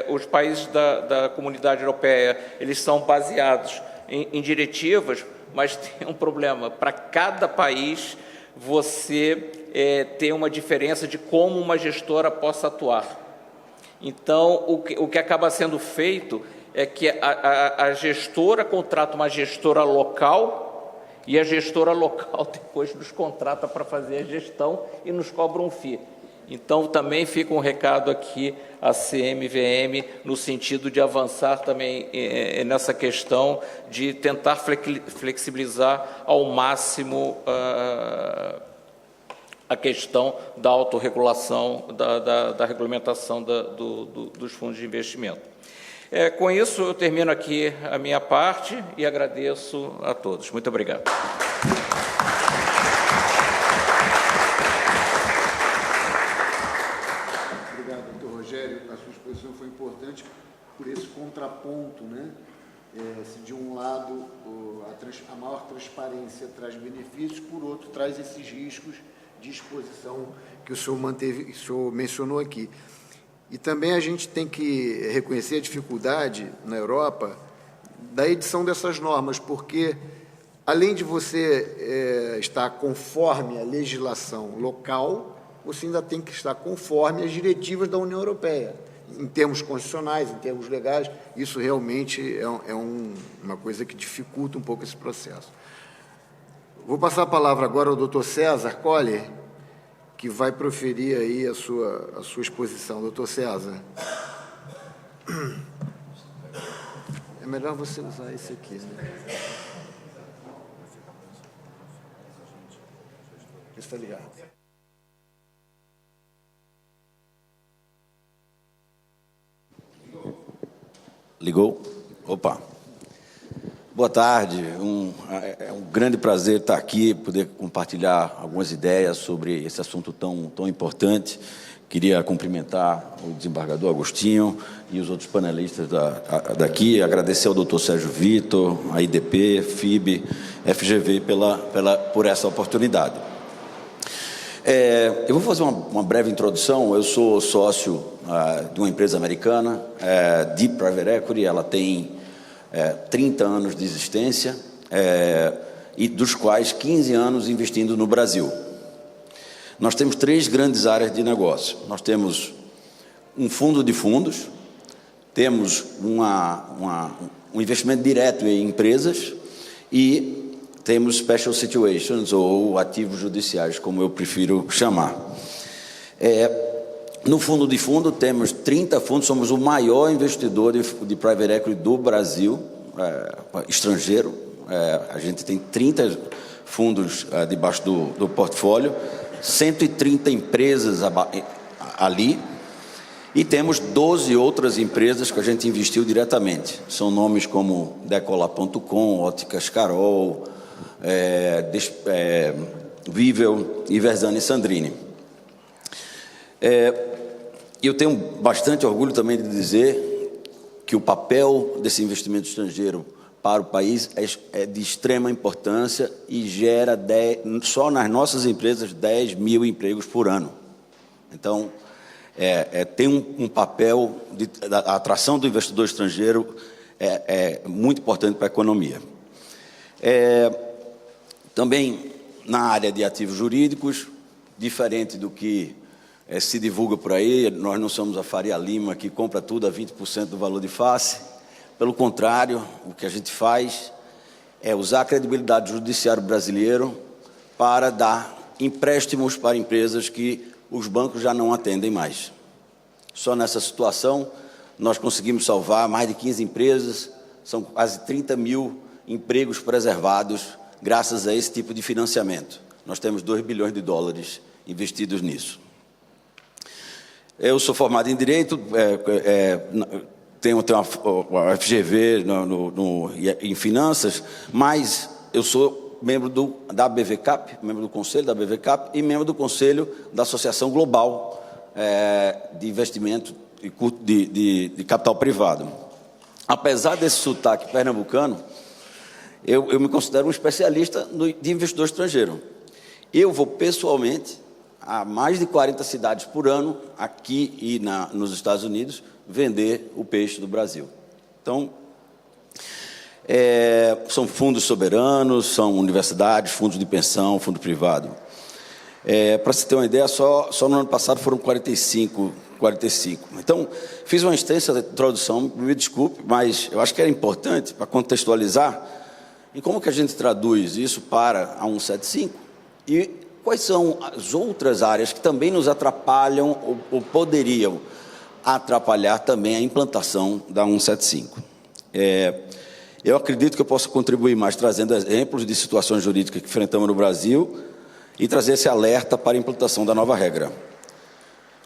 os países da Comunidade Europeia, eles são baseados em diretivas, mas tem um problema. Para cada país, você tem uma diferença de como uma gestora possa atuar. Então, o que acaba sendo feito é que a gestora contrata uma gestora local e a gestora local depois nos contrata para fazer a gestão e nos cobra um FII. Então, também fica um recado aqui à CMVM no sentido de avançar também nessa questão de tentar flexibilizar ao máximo a questão da autorregulação, da regulamentação dos fundos de investimento. Com isso, eu termino aqui a minha parte e agradeço a todos. Muito obrigado. A sua exposição foi importante por esse contraponto, né? Se de um lado a maior transparência traz benefícios, por outro traz esses riscos de exposição que o senhor mencionou aqui. E também a gente tem que reconhecer a dificuldade na Europa da edição dessas normas, porque além de você estar conforme a legislação local, você ainda tem que estar conforme as diretivas da União Europeia, em termos constitucionais, em termos legais. Isso realmente é uma coisa que dificulta um pouco esse processo. Vou passar a palavra agora ao Dr. César Coller, que vai proferir aí a sua exposição. Dr. César. É melhor você usar esse aqui, né? Está ligado. Ligou? Opa. Boa tarde. É um grande prazer estar aqui, poder compartilhar algumas ideias sobre esse assunto tão importante. Queria cumprimentar o desembargador Agostinho e os outros panelistas daqui, agradecer ao doutor Sérgio Vitor, a IDP, FIB, FGV por essa oportunidade. Eu vou fazer uma breve introdução. Eu sou sócio de uma empresa americana, Deep Private Equity. Ela tem 30 anos de existência, e dos quais 15 anos investindo no Brasil. Nós temos 3 grandes áreas de negócio. Nós temos um fundo de fundos, temos um investimento direto em empresas e temos special situations, ou ativos judiciais, como eu prefiro chamar. No fundo de fundo, temos 30 fundos, somos o maior investidor de private equity do Brasil, estrangeiro. A gente tem 30 fundos debaixo do portfólio, 130 empresas ali, e temos 12 outras empresas que a gente investiu diretamente. São nomes como Decolar.com, Óticas Carol, Vivel e Versani Sandrini. Eu tenho bastante orgulho também de dizer que o papel desse investimento estrangeiro para o país é de extrema importância e gera, só nas nossas empresas, 10 mil empregos por ano. Então, tem um papel, a atração do investidor estrangeiro é muito importante para a economia. Também na área de ativos jurídicos, diferente do que se divulga por aí, nós não somos a Faria Lima que compra tudo a 20% do valor de face. Pelo contrário, o que a gente faz é usar a credibilidade do judiciário brasileiro para dar empréstimos para empresas que os bancos já não atendem mais. Só nessa situação, nós conseguimos salvar mais de 15 empresas, são quase 30 mil empregos preservados graças a esse tipo de financiamento. Nós temos 2 bilhões de dólares investidos nisso. Eu sou formado em Direito, tenho uma FGV em Finanças, mas eu sou membro da BVCAP, membro do conselho da BVCAP e membro do conselho da Associação Global de Investimento de Capital Privado. Apesar desse sotaque pernambucano, eu me considero um especialista de investidor estrangeiro. Eu vou pessoalmente a mais de 40 cidades por ano, aqui e nos Estados Unidos, vender o peixe do Brasil. Então, são fundos soberanos, são universidades, fundos de pensão, fundo privado. Para se ter uma ideia, só no ano passado foram 45. Então, fiz uma extensa introdução, me desculpe, mas eu acho que era importante para contextualizar em como que a gente traduz isso para a 175 e quais são as outras áreas que também nos atrapalham ou poderiam atrapalhar também a implantação da 175. Eu acredito que eu posso contribuir mais trazendo exemplos de situações jurídicas que enfrentamos no Brasil e trazer esse alerta para a implantação da nova regra.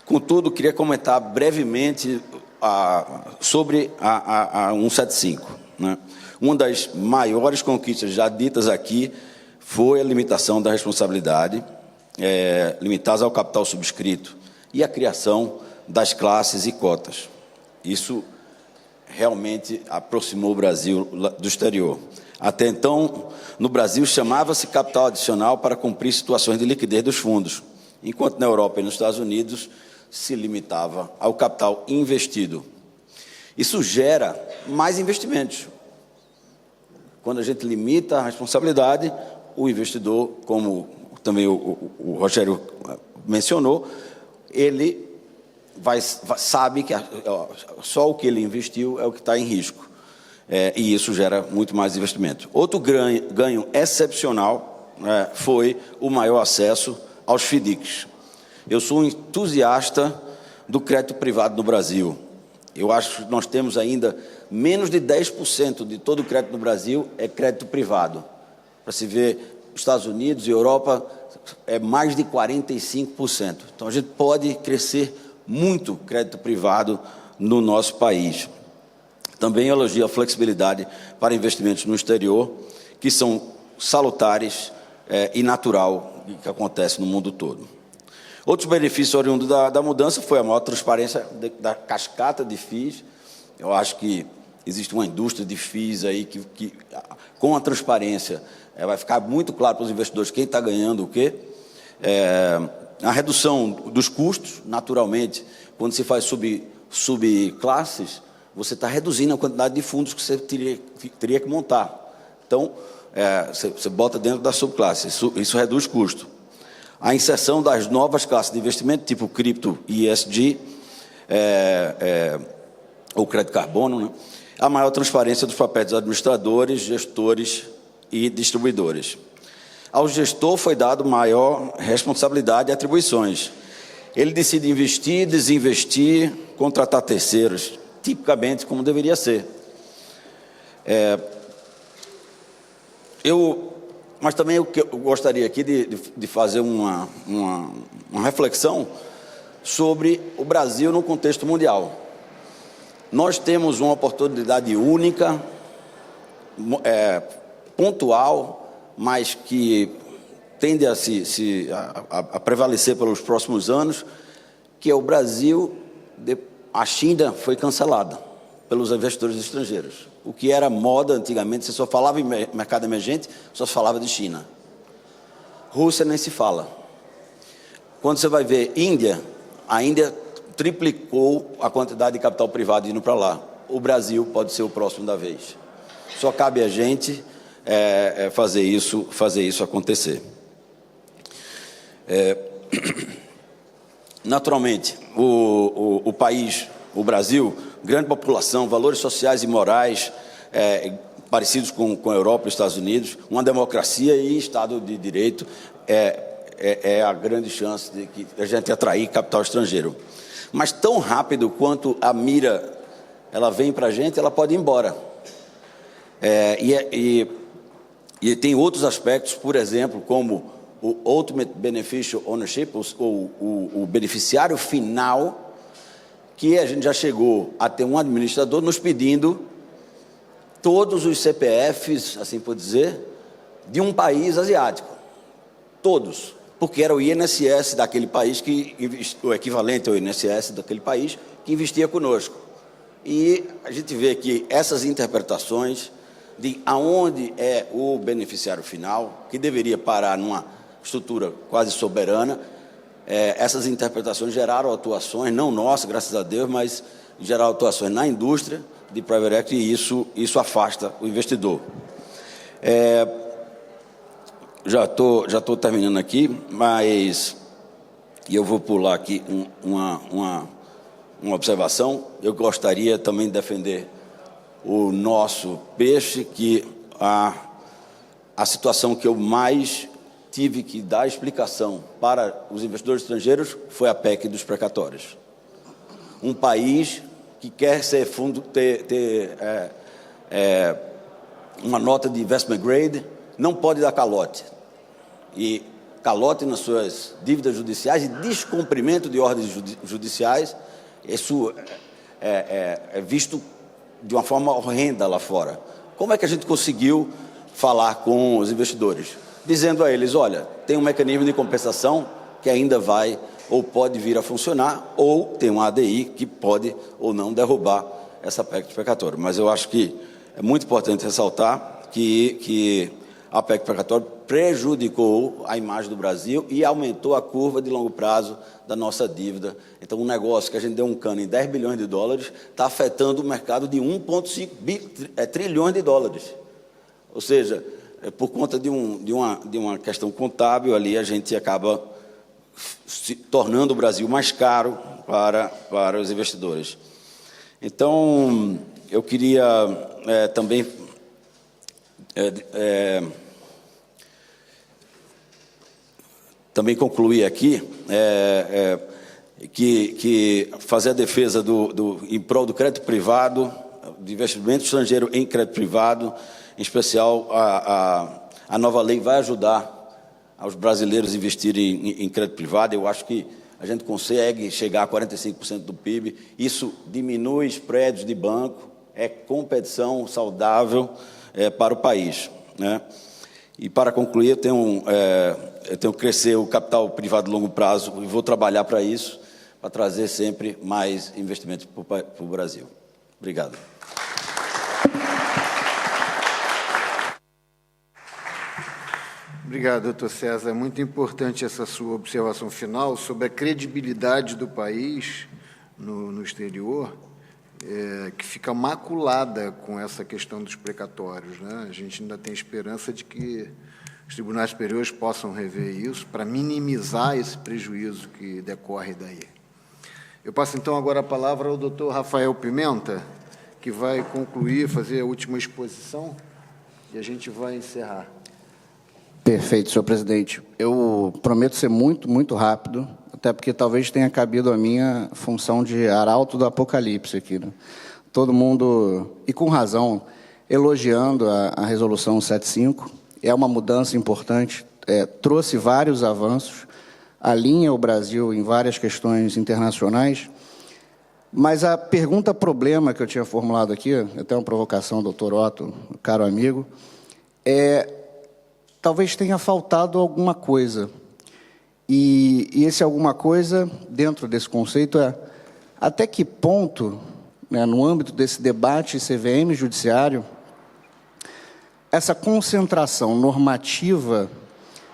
Contudo, queria comentar brevemente sobre a 175. Né? Uma das maiores conquistas já ditas aqui foi a limitação da responsabilidade, limitadas ao capital subscrito e a criação das classes e cotas. Isso realmente aproximou o Brasil do exterior. Até então, no Brasil, chamava-se capital adicional para cumprir situações de liquidez dos fundos, enquanto na Europa e nos Estados Unidos se limitava ao capital investido. Isso gera mais investimentos. Quando a gente limita a responsabilidade, o investidor, como também o Rogério mencionou, ele sabe que só o que ele investiu é o que está em risco. E isso gera muito mais investimento. Outro ganho excepcional foi o maior acesso aos FDICs. Eu sou um entusiasta do crédito privado no Brasil. Eu acho que nós temos ainda menos de 10% de todo o crédito no Brasil é crédito privado. Para se ver, Estados Unidos e Europa é mais de 45%. Então, a gente pode crescer muito crédito privado no nosso país. Também elogio a flexibilidade para investimentos no exterior, que são salutares e natural que acontece no mundo todo. Outros benefícios oriundos da mudança foi a maior transparência da cascata de FIIs. Eu acho que existe uma indústria de FIIs aí que com a transparência, vai ficar muito claro para os investidores quem está ganhando o quê. A redução dos custos, naturalmente, quando se faz subclasses, você está reduzindo a quantidade de fundos que você teria que montar. Então, você bota dentro da subclasse, isso reduz custo. A inserção das novas classes de investimento, tipo cripto e ESG, ou crédito carbono, né? A maior transparência dos papéis dos administradores, gestores e distribuidores. Ao gestor foi dado maior responsabilidade e atribuições. Ele decide investir, desinvestir, contratar terceiros, tipicamente como deveria ser. Mas também eu gostaria aqui de fazer uma reflexão sobre o Brasil no contexto mundial. Nós temos uma oportunidade única, pontual, mas que tende a prevalecer pelos próximos anos, que é o Brasil. A China foi cancelada pelos investidores estrangeiros. O que era moda antigamente, você só falava em mercado emergente, só se falava de China. Rússia nem se fala. Quando você vai ver Índia, a Índia triplicou a quantidade de capital privado indo para lá. O Brasil pode ser o próximo da vez. Só cabe a gente fazer isso acontecer. Naturalmente, o país, o Brasil, grande população, valores sociais e morais parecidos com a Europa e os Estados Unidos, uma democracia e Estado de Direito é a grande chance de que a gente atrair capital estrangeiro. Mas tão rápido quanto a mira ela vem para a gente, ela pode ir embora. E tem outros aspectos, por exemplo, como o Ultimate Beneficial Ownership, ou o beneficiário final, que a gente já chegou a ter um administrador nos pedindo todos os CPFs, assim por dizer, de um país asiático. Todos. Porque era o INSS daquele país, o equivalente ao INSS daquele país, que investia conosco. E a gente vê que essas interpretações de aonde é o beneficiário final, que deveria parar numa estrutura quase soberana, essas interpretações geraram atuações, não nossas, graças a Deus, mas geraram atuações na indústria de private equity, e isso afasta o investidor. Já tô terminando aqui, mas eu vou pular aqui uma observação. Eu gostaria também de defender o nosso peixe, que a situação que eu mais tive que dar explicação para os investidores estrangeiros foi a PEC dos precatórios. Um país que quer ser ter uma nota de investment grade não pode dar calote. E calote nas suas dívidas judiciais e descumprimento de ordens judiciais, isso é visto de uma forma horrenda lá fora. Como é que a gente conseguiu falar com os investidores? Dizendo a eles, olha, tem um mecanismo de compensação que ainda vai ou pode vir a funcionar, ou tem um ADI que pode ou não derrubar essa PEC de precatório. Mas eu acho que é muito importante ressaltar que a PEC de precatório prejudicou a imagem do Brasil e aumentou a curva de longo prazo da nossa dívida. Então, um negócio que a gente deu um cano em 10 bilhões de dólares está afetando o mercado de 1,5 trilhões de dólares. Ou seja, por conta de uma questão contábil ali, a gente acaba se tornando o Brasil mais caro para os investidores. Então, eu queria também concluir aqui que fazer a defesa em prol do crédito privado, de investimento estrangeiro em crédito privado, em especial a nova lei vai ajudar aos brasileiros a investirem em crédito privado. Eu acho que a gente consegue chegar a 45% do PIB, isso diminui spreads de banco, é competição saudável para o país, né? E para concluir, eu tenho que crescer o capital privado de longo prazo e vou trabalhar para isso, para trazer sempre mais investimentos para o Brasil. Obrigado. Obrigado, doutor César. É muito importante essa sua observação final sobre a credibilidade do país no exterior, que fica maculada com essa questão dos precatórios, né? A gente ainda tem esperança de que os tribunais superiores possam rever isso para minimizar esse prejuízo que decorre daí. Eu passo, então, agora a palavra ao doutor Rafael Pimenta, que vai concluir, fazer a última exposição, e a gente vai encerrar. Perfeito, senhor presidente. Eu prometo ser muito, muito rápido, até porque talvez tenha cabido a minha função de arauto do apocalipse aqui, né? Todo mundo, e com razão, elogiando a resolução 75, é uma mudança importante, trouxe vários avanços, alinha o Brasil em várias questões internacionais, mas a pergunta-problema que eu tinha formulado aqui, até uma provocação, doutor Otto, caro amigo, talvez tenha faltado alguma coisa. E esse alguma coisa, dentro desse conceito, até que ponto, né, no âmbito desse debate CVM judiciário, essa concentração normativa,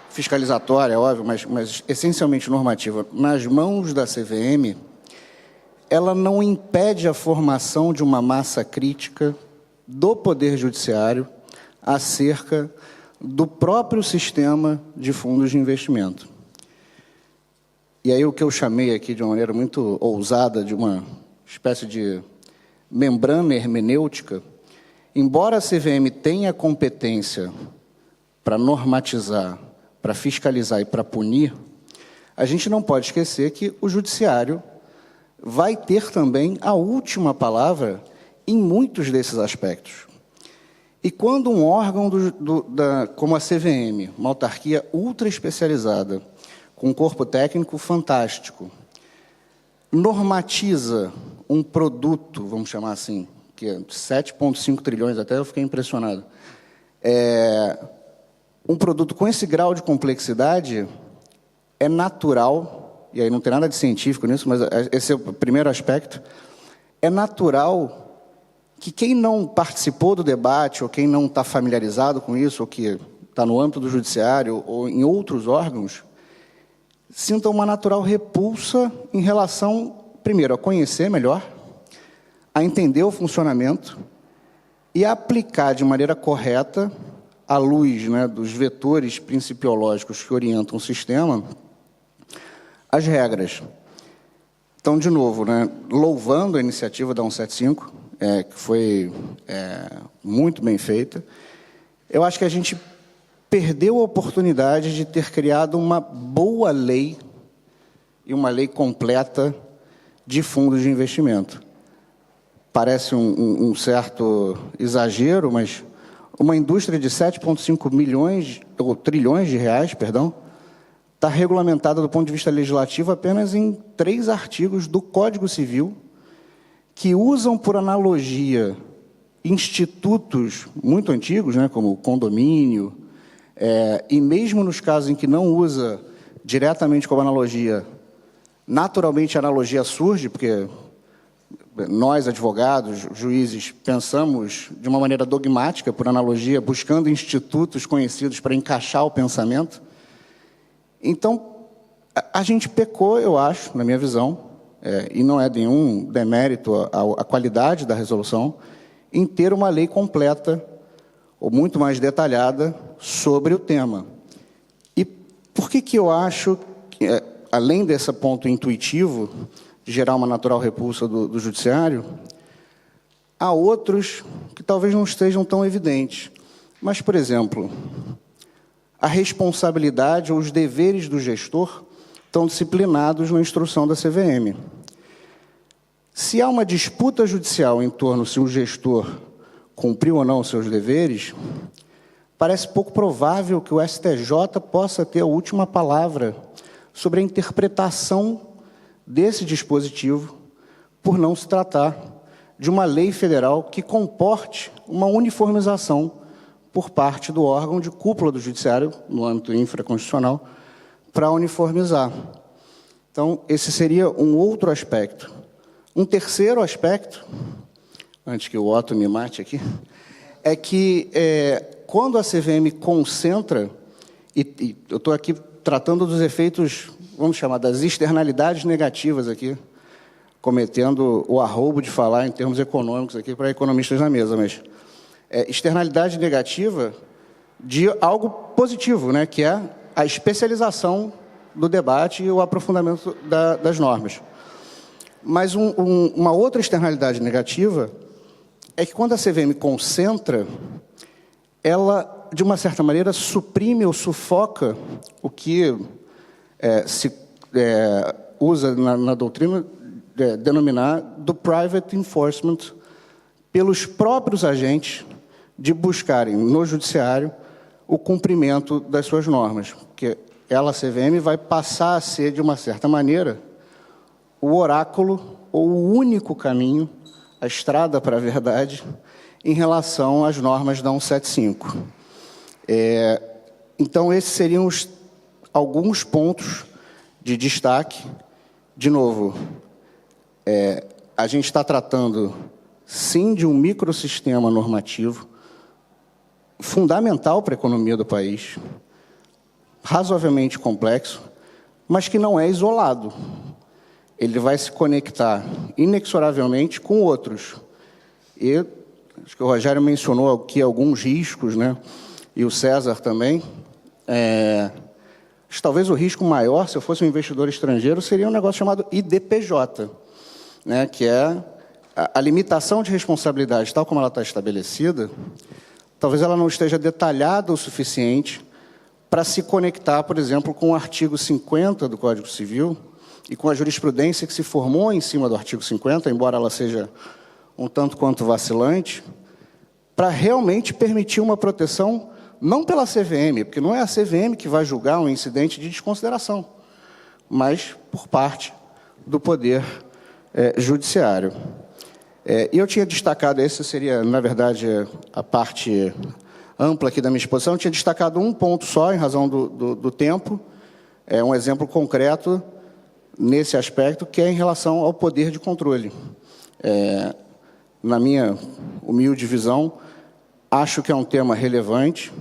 fiscalizatória, óbvio, mas essencialmente normativa, nas mãos da CVM, ela não impede a formação de uma massa crítica do Poder Judiciário acerca do próprio sistema de fundos de investimento. E aí o que eu chamei aqui de uma maneira muito ousada, de uma espécie de membrana hermenêutica, embora a CVM tenha competência para normatizar, para fiscalizar e para punir, a gente não pode esquecer que o Judiciário vai ter também a última palavra em muitos desses aspectos. E quando um órgão como a CVM, uma autarquia ultra especializada, com um corpo técnico fantástico, normatiza um produto, vamos chamar assim, que é 7,5 trilhões, até eu fiquei impressionado, um produto com esse grau de complexidade é natural, e aí não tem nada de científico nisso, mas esse é o primeiro aspecto, é natural que quem não participou do debate, ou quem não está familiarizado com isso, ou que está no âmbito do judiciário, ou em outros órgãos, sinta uma natural repulsa em relação, primeiro, a conhecer melhor, a entender o funcionamento e a aplicar de maneira correta, à luz, né, dos vetores principiológicos que orientam o sistema, as regras. Então, de novo, né, louvando a iniciativa da 175, que foi muito bem feita, eu acho que a gente perdeu a oportunidade de ter criado uma boa lei e uma lei completa de fundos de investimento. Parece um certo exagero, mas uma indústria de 7,5 milhões, ou trilhões de reais, perdão, está regulamentada do ponto de vista legislativo apenas em 3 artigos do Código Civil, que usam, por analogia, institutos muito antigos, né, como o condomínio, e mesmo nos casos em que não usa diretamente como analogia, naturalmente a analogia surge, porque nós, advogados, juízes, pensamos de uma maneira dogmática, por analogia, buscando institutos conhecidos para encaixar o pensamento. Então, a gente pecou, eu acho, na minha visão, e não é nenhum demérito à qualidade da resolução, em ter uma lei completa, ou muito mais detalhada, sobre o tema. E por que eu acho, que, além desse ponto intuitivo, de gerar uma natural repulsa do judiciário, há outros que talvez não estejam tão evidentes. Mas, por exemplo, a responsabilidade ou os deveres do gestor estão disciplinados na instrução da CVM. Se há uma disputa judicial em torno se o gestor cumpriu ou não os seus deveres, parece pouco provável que o STJ possa ter a última palavra sobre a interpretação desse dispositivo, por não se tratar de uma lei federal que comporte uma uniformização por parte do órgão de cúpula do judiciário, no âmbito infraconstitucional, para uniformizar. Então, esse seria um outro aspecto. Um terceiro aspecto, antes que o Otto me mate aqui, é que quando a CVM concentra, e eu estou aqui tratando dos efeitos, vamos chamar, das externalidades negativas aqui, cometendo o arroubo de falar em termos econômicos aqui para economistas na mesa, mas externalidade negativa de algo positivo, né, que é a especialização do debate e o aprofundamento das normas. Mas uma outra externalidade negativa é que quando a CVM concentra, ela, de uma certa maneira, suprime ou sufoca o que se usa na doutrina denominar do private enforcement pelos próprios agentes de buscarem no judiciário o cumprimento das suas normas, porque ela, a CVM, vai passar a ser, de uma certa maneira, o oráculo ou o único caminho, a estrada para a verdade, em relação às normas da 175. Então, esses seriam alguns pontos de destaque. De novo, a gente está tratando, sim, de um microsistema normativo fundamental para a economia do país, razoavelmente complexo, mas que não é isolado. Ele vai se conectar inexoravelmente com outros. E acho que o Rogério mencionou aqui alguns riscos, né? E o César também. Acho que talvez o risco maior, se eu fosse um investidor estrangeiro, seria um negócio chamado IDPJ, né? Que é a limitação de responsabilidade, tal como ela está estabelecida, talvez ela não esteja detalhada o suficiente para se conectar, por exemplo, com o artigo 50 do Código Civil e com a jurisprudência que se formou em cima do artigo 50, embora ela seja um tanto quanto vacilante, para realmente permitir uma proteção, não pela CVM, porque não é a CVM que vai julgar um incidente de desconsideração, mas por parte do Poder Judiciário. E eu tinha destacado, essa seria, na verdade, a parte ampla aqui da minha exposição, eu tinha destacado um ponto só, em razão do tempo, um exemplo concreto nesse aspecto, que é em relação ao poder de controle. Na minha humilde visão, acho que é um tema relevante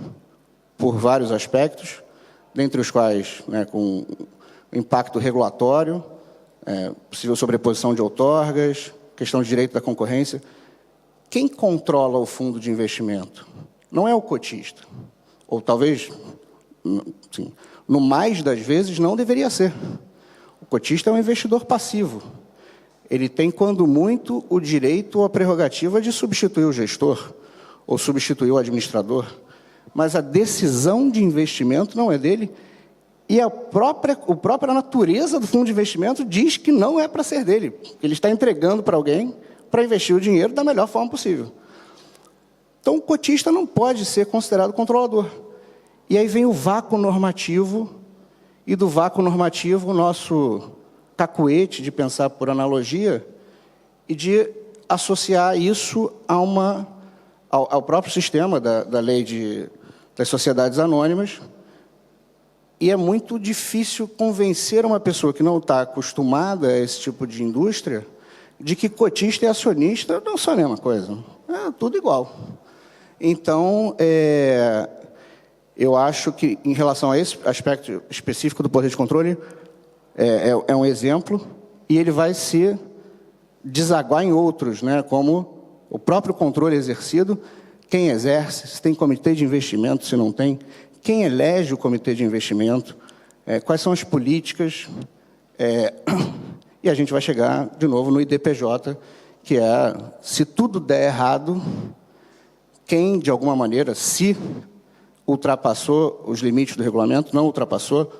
por vários aspectos, dentre os quais, com impacto regulatório, possível sobreposição de outorgas, questão de direito da concorrência. Quem controla o fundo de investimento? Não é o cotista. Ou talvez, sim, no mais das vezes, não deveria ser. O cotista é um investidor passivo. Ele tem, quando muito, o direito ou a prerrogativa de substituir o gestor ou substituir o administrador. Mas a decisão de investimento não é dele, e a própria natureza do fundo de investimento diz que não é para ser dele. Ele está entregando para alguém para investir o dinheiro da melhor forma possível. Então, o cotista não pode ser considerado controlador. E aí vem o vácuo normativo, e do vácuo normativo o nosso cacuete de pensar por analogia e de associar isso ao próprio sistema da lei das sociedades anônimas. E é muito difícil convencer uma pessoa que não está acostumada a esse tipo de indústria de que cotista e acionista não são a mesma coisa. É tudo igual. Então, eu acho que, em relação a esse aspecto específico do poder de controle, é um exemplo, e ele vai se desaguar em outros, como o próprio controle exercido, quem exerce, se tem comitê de investimento, se não tem, quem elege o comitê de investimento, quais são as políticas, e a gente vai chegar, de novo, no IDPJ, que é, se tudo der errado, quem, de alguma maneira, se ultrapassou os limites do regulamento, não ultrapassou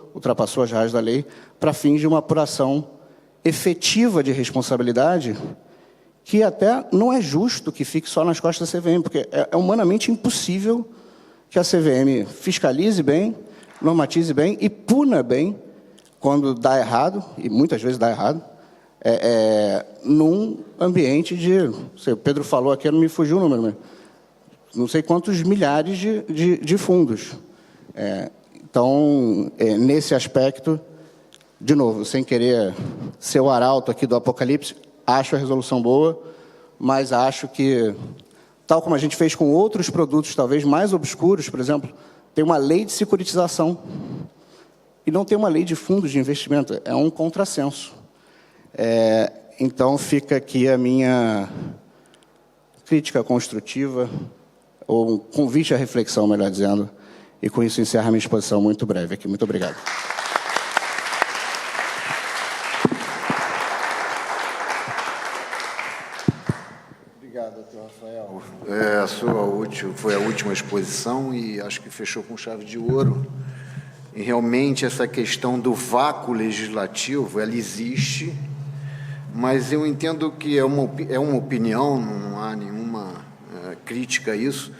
as raias da lei, para fins de uma apuração efetiva de responsabilidade, que até não é justo que fique só nas costas da CVM, porque é humanamente impossível que a CVM fiscalize bem, normatize bem e puna bem quando dá errado, e muitas vezes dá errado, num ambiente o Pedro falou aqui, não me fugiu o número, mas não sei quantos milhares de fundos. Então, nesse aspecto, de novo, sem querer ser o arauto aqui do apocalipse, acho a resolução boa, mas acho que, tal como a gente fez com outros produtos talvez mais obscuros, por exemplo, tem uma lei de securitização e não tem uma lei de fundos de investimento. É um contrassenso. Então, fica aqui a minha crítica construtiva, ou um convite à reflexão, melhor dizendo, e com isso encerro a minha exposição muito breve aqui. Muito obrigado. Obrigado, doutor Rafael. Foi a última exposição e acho que fechou com chave de ouro. E realmente essa questão do vácuo legislativo, ela existe, mas eu entendo que é uma opinião, não há nenhuma crítica a isso,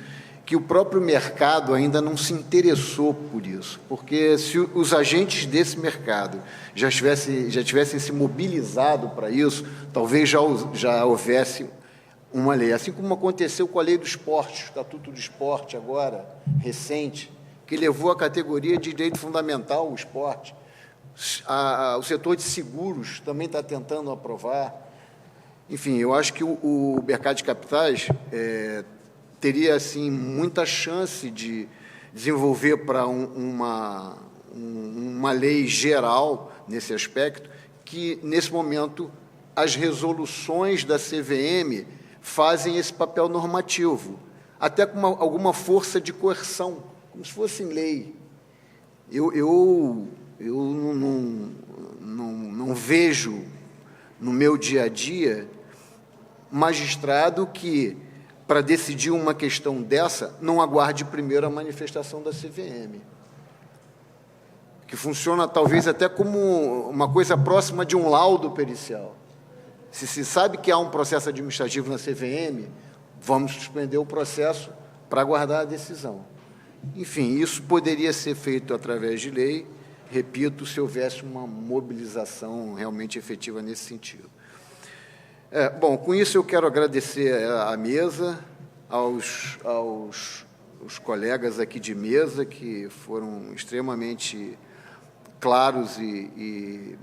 que o próprio mercado ainda não se interessou por isso, porque se os agentes desse mercado já tivessem se mobilizado para isso, talvez já houvesse uma lei, assim como aconteceu com a lei do esporte, o Estatuto do Esporte agora, recente, que levou a categoria de direito fundamental o esporte. O setor de seguros também está tentando aprovar. Enfim, eu acho que o mercado de capitais teria assim, muita chance de desenvolver para uma lei geral nesse aspecto, que, nesse momento, as resoluções da CVM fazem esse papel normativo, até com alguma força de coerção, como se fosse lei. Eu não vejo no meu dia a dia magistrado que, para decidir uma questão dessa, não aguarde primeiro a manifestação da CVM, que funciona talvez até como uma coisa próxima de um laudo pericial. Se se sabe que há um processo administrativo na CVM, vamos suspender o processo para aguardar a decisão. Enfim, isso poderia ser feito através de lei, repito, se houvesse uma mobilização realmente efetiva nesse sentido. Bom, com isso eu quero agradecer à mesa, aos os colegas aqui de mesa, que foram extremamente claros e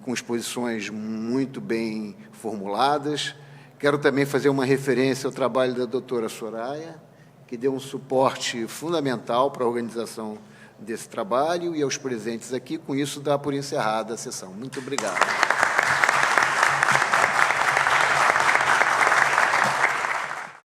com exposições muito bem formuladas. Quero também fazer uma referência ao trabalho da doutora Soraya, que deu um suporte fundamental para a organização desse trabalho, e aos presentes aqui. Com isso, dá por encerrada a sessão. Muito obrigado.